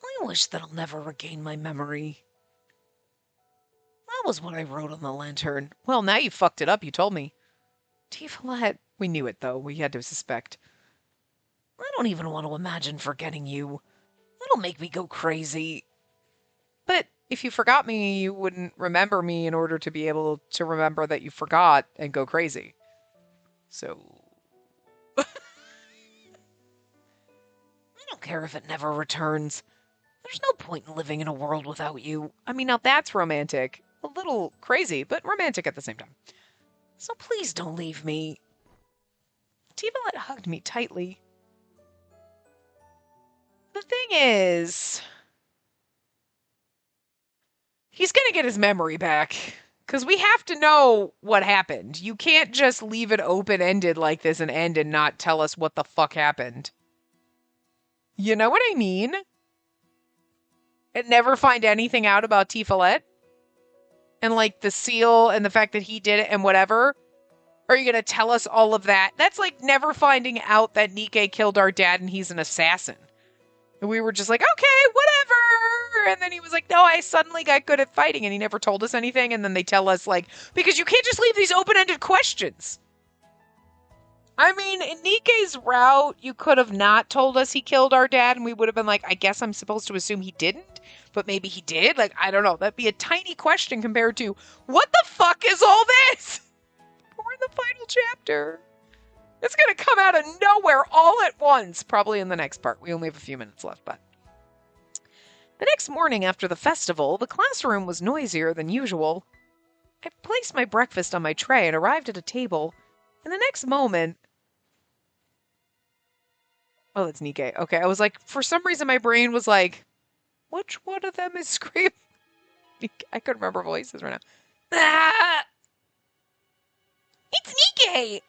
I wish that I'll never regain my memory. That was what I wrote on the lantern. Well, now you fucked it up, you told me. Tifalet. We knew it, though. We had to suspect. I don't even want to imagine forgetting you. That'll make me go crazy. But if you forgot me, you wouldn't remember me in order to be able to remember that you forgot and go crazy. So... I don't care if it never returns. There's no point in living in a world without you. I mean, now that's romantic. A little crazy, but romantic at the same time. So please don't leave me. Tifalet hugged me tightly. The thing is, he's gonna get his memory back. Because we have to know what happened. You can't just leave it open-ended like this and end and not tell us what the fuck happened. You know what I mean? And never find anything out about Tifalet? And like the seal and the fact that he did it and whatever? Are you going to tell us all of that? That's like never finding out that Nike killed our dad and he's an assassin. And we were just like, okay, whatever. And then he was like, no, I suddenly got good at fighting and he never told us anything. And then they tell us like, because you can't just leave these open-ended questions. I mean, in Nike's route, you could have not told us he killed our dad and we would have been like, I guess I'm supposed to assume he didn't, but maybe he did. Like, I don't know. That'd be a tiny question compared to, what the fuck is all this? We're in the final chapter. It's going to come out of nowhere all at once, probably in the next part. We only have a few minutes left, but. The next morning after the festival, the classroom was noisier than usual. I placed my breakfast on my tray and arrived at a table. In the next moment, oh, that's Nikkei. Okay, I was like, for some reason, my brain was like, which one of them is screaming? I couldn't remember voices right now. Ah! It's Nikkei!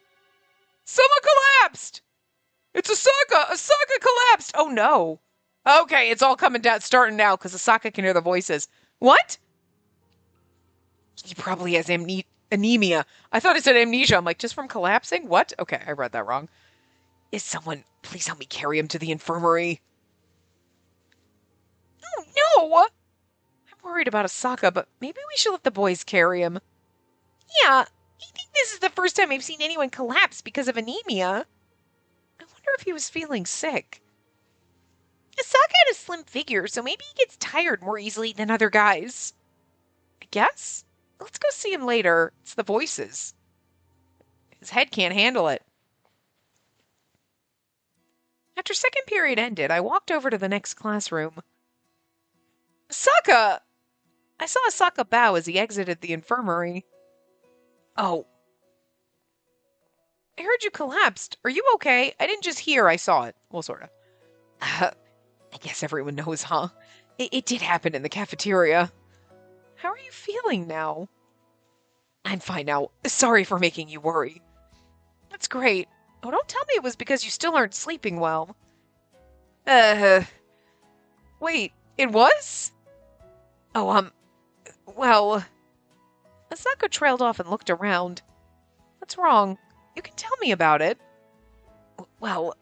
Someone collapsed! It's Asaka! Asaka collapsed! Oh no. Okay, it's all coming down, starting now, because Asaka can hear the voices. What? He probably has anemia. I thought it said amnesia. I'm like, just from collapsing? What? Okay, I read that wrong. Is someone, please help me carry him to the infirmary. Oh no! I'm worried about Asaka, but maybe we should let the boys carry him. Yeah, I think this is the first time I've seen anyone collapse because of anemia. I wonder if he was feeling sick. Asaka had a slim figure, so maybe he gets tired more easily than other guys. I guess? Let's go see him later. It's the voices. His head can't handle it. After second period ended, I walked over to the next classroom. Asaka! I saw Asaka bow as he exited the infirmary. Oh. I heard you collapsed. Are you okay? I didn't just hear, I saw it. Well, sort of. I guess everyone knows, huh? It did happen in the cafeteria. How are you feeling now? I'm fine now. Sorry for making you worry. That's great. Oh, don't tell me it was because you still aren't sleeping well. Wait, it was? Oh, well... Asaka trailed off and looked around. What's wrong? You can tell me about it. Well,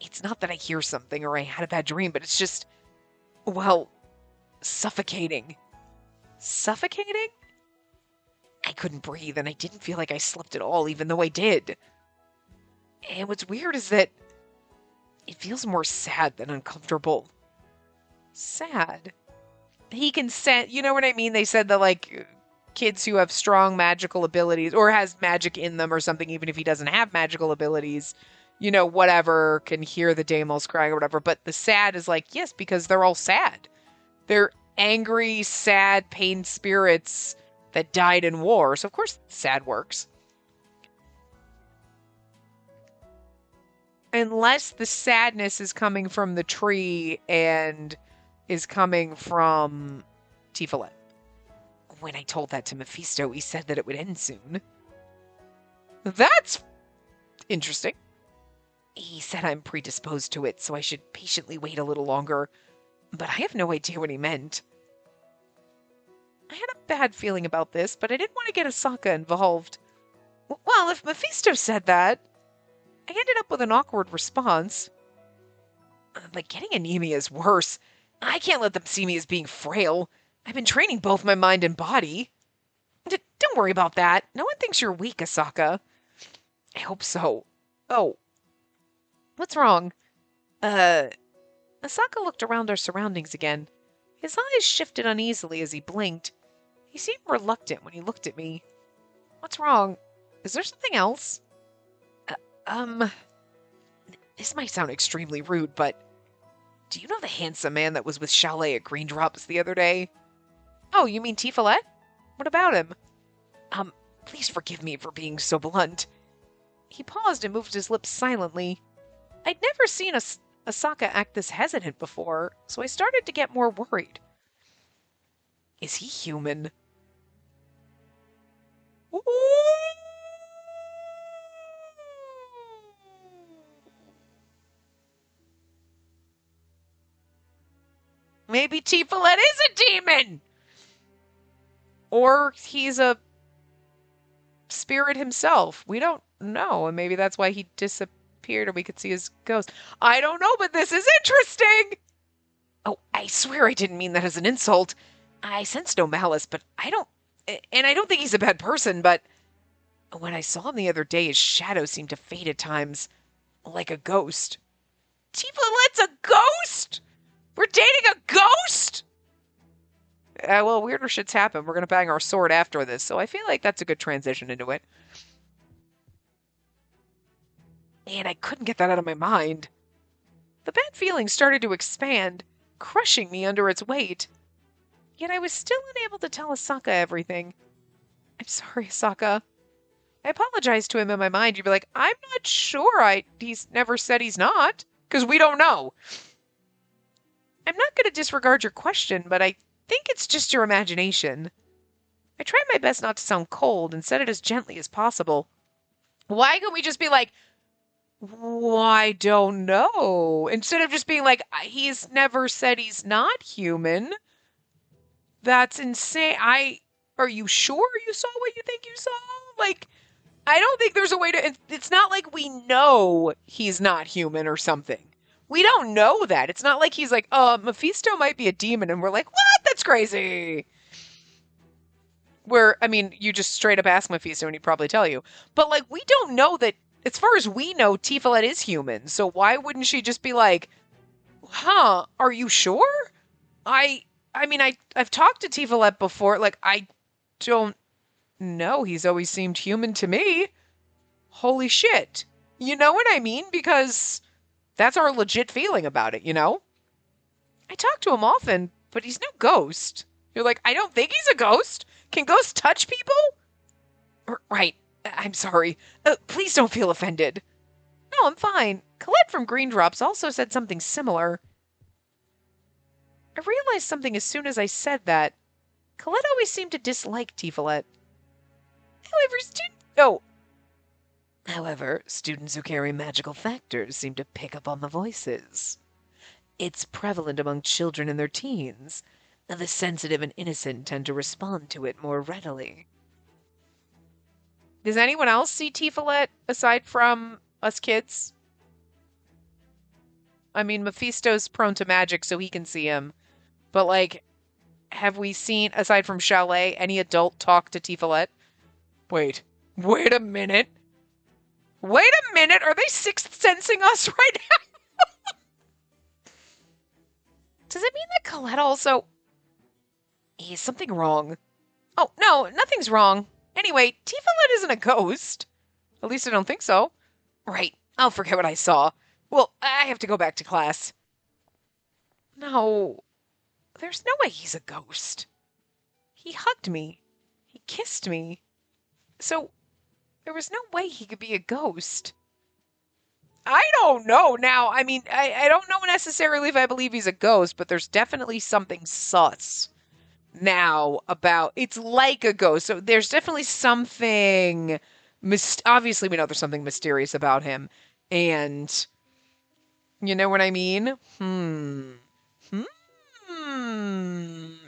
it's not that I hear something or I had a bad dream, but it's just, well, suffocating. Suffocating? I couldn't breathe and I didn't feel like I slept at all, even though I did. And what's weird is that it feels more sad than uncomfortable. Sad? He can sense, you know what I mean? They said that, like, kids who have strong magical abilities or has magic in them or something, even if he doesn't have magical abilities, you know, whatever, can hear the Deimos crying or whatever. But the sad is like, yes, because they're all sad. They're angry, sad, pained spirits that died in war. So, of course, sad works. Unless the sadness is coming from the tree and is coming from Tifalet. When I told that to Mephisto, he said that it would end soon. That's interesting. He said I'm predisposed to it, so I should patiently wait a little longer. But I have no idea what he meant. I had a bad feeling about this, but I didn't want to get Asaka involved. Well, if Mephisto said that, I ended up with an awkward response. But getting anemia is worse. I can't let them see me as being frail. I've been training both my mind and body. Don't worry about that. No one thinks you're weak, Asaka. I hope so. Oh. What's wrong? Asaka looked around our surroundings again. His eyes shifted uneasily as he blinked. He seemed reluctant when he looked at me. What's wrong? Is there something else? This might sound extremely rude, but do you know the handsome man that was with Chalet at Green Drops the other day? Oh, you mean Tifalet? What about him? Please forgive me for being so blunt. He paused and moved his lips silently. I'd never seen Asaka act this hesitant before, so I started to get more worried. Is he human? Ooh. Maybe Tifalet is a demon! Or he's a spirit himself. We don't know, and maybe that's why he disappeared and we could see his ghost. I don't know, but this is interesting! Oh, I swear I didn't mean that as an insult. I sense no malice, but I don't think he's a bad person, but when I saw him the other day, his shadow seemed to fade at times, like a ghost. Tifalet's a ghost?! We're dating a ghost?! Well, weirder shit's happen. We're going to bang our sword after this, so I feel like that's a good transition into it. And I couldn't get that out of my mind. The bad feeling started to expand, crushing me under its weight. Yet I was still unable to tell Asaka everything. I'm sorry, Asaka. I apologize to him in my mind. You'd be like, I'm not sure. He's never said he's not, because we don't know. I'm not going to disregard your question, but I think it's just your imagination. I tried my best not to sound cold and said it as gently as possible. Why can't we just be like, I don't know, instead of just being like, he's never said he's not human? That's insane. Are you sure you saw what you think you saw? Like, I don't think there's a way to, it's not like we know he's not human or something. We don't know that. It's not like he's like, Mephisto might be a demon, and we're like, what? That's crazy. I mean, you just straight up ask Mephisto and he'd probably tell you. But, like, we don't know that, as far as we know, Tifalet is human. So why wouldn't she just be like, are you sure? I mean, I've talked to Tifalet before. Like, I don't know. He's always seemed human to me. Holy shit. You know what I mean? Because that's our legit feeling about it, you know? I talk to him often, but he's no ghost. You're like, I don't think he's a ghost. Can ghosts touch people? Right. I'm sorry. Please don't feel offended. No, I'm fine. Colette from Green Drops also said something similar. I realized something as soon as I said that. Colette always seemed to dislike Tifalet. However, students who carry magical factors seem to pick up on the voices. It's prevalent among children in their teens. The sensitive and innocent tend to respond to it more readily. Does anyone else see Tifalet aside from us kids? I mean, Mephisto's prone to magic, so he can see him. But, like, have we seen, aside from Chalet, any adult talk to Tifalet? Wait a minute. Are they sixth sensing us right now? Does it mean that Colette also... Is something wrong? Oh, no, nothing's wrong. Anyway, Tifalet isn't a ghost. At least I don't think so. Right, I'll forget what I saw. Well, I have to go back to class. No, there's no way he's a ghost. He hugged me. He kissed me. So, there was no way he could be a ghost. I don't know now. I mean, I don't know necessarily if I believe he's a ghost, but there's definitely something sus now about, it's like a ghost. So there's definitely something, obviously we know there's something mysterious about him. And, you know what I mean?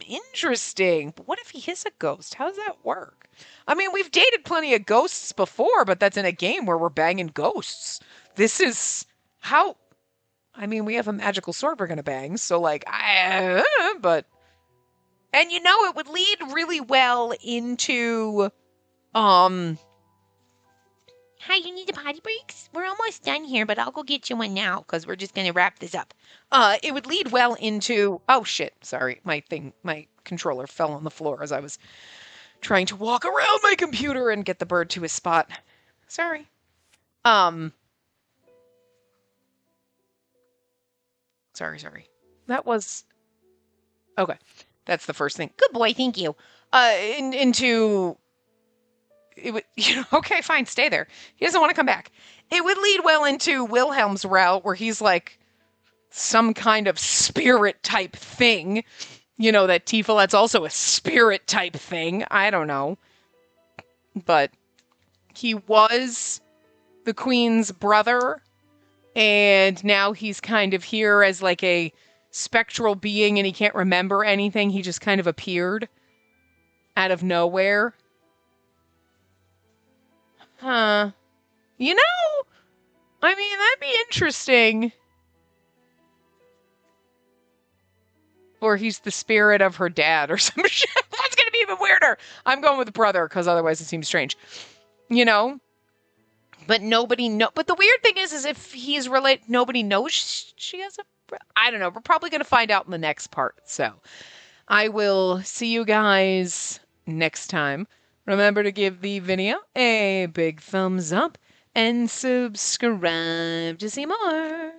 Interesting. But what if he is a ghost? How does that work? I mean, we've dated plenty of ghosts before, but that's in a game where we're banging ghosts. This is how... I mean, we have a magical sword we're gonna bang, so, like, but... And, you know, it would lead really well into, Hi, you need the potty breaks? We're almost done here, but I'll go get you one now, because we're just gonna wrap this up. It would lead well into... Oh, shit. Sorry. My controller fell on the floor as I was trying to walk around my computer and get the bird to his spot. Sorry. Sorry. That was... Okay. That's the first thing. Good boy, thank you. Into... It would, okay, fine, stay there. He doesn't want to come back. It would lead well into Wilhelm's route, where he's like some kind of spirit type thing. You know, that Tifalet's also a spirit type thing. I don't know. But he was the queen's brother, and now he's kind of here as like a spectral being, and he can't remember anything. He just kind of appeared out of nowhere. Huh. You know, I mean, that'd be interesting. Or he's the spirit of her dad or some shit. That's gonna be even weirder. I'm going with brother, because otherwise it seems strange. You know? But but the weird thing is if he's related, nobody knows she has a... I don't know. We're probably going to find out in the next part. So I will see you guys next time. Remember to give the video a big thumbs up and subscribe to see more.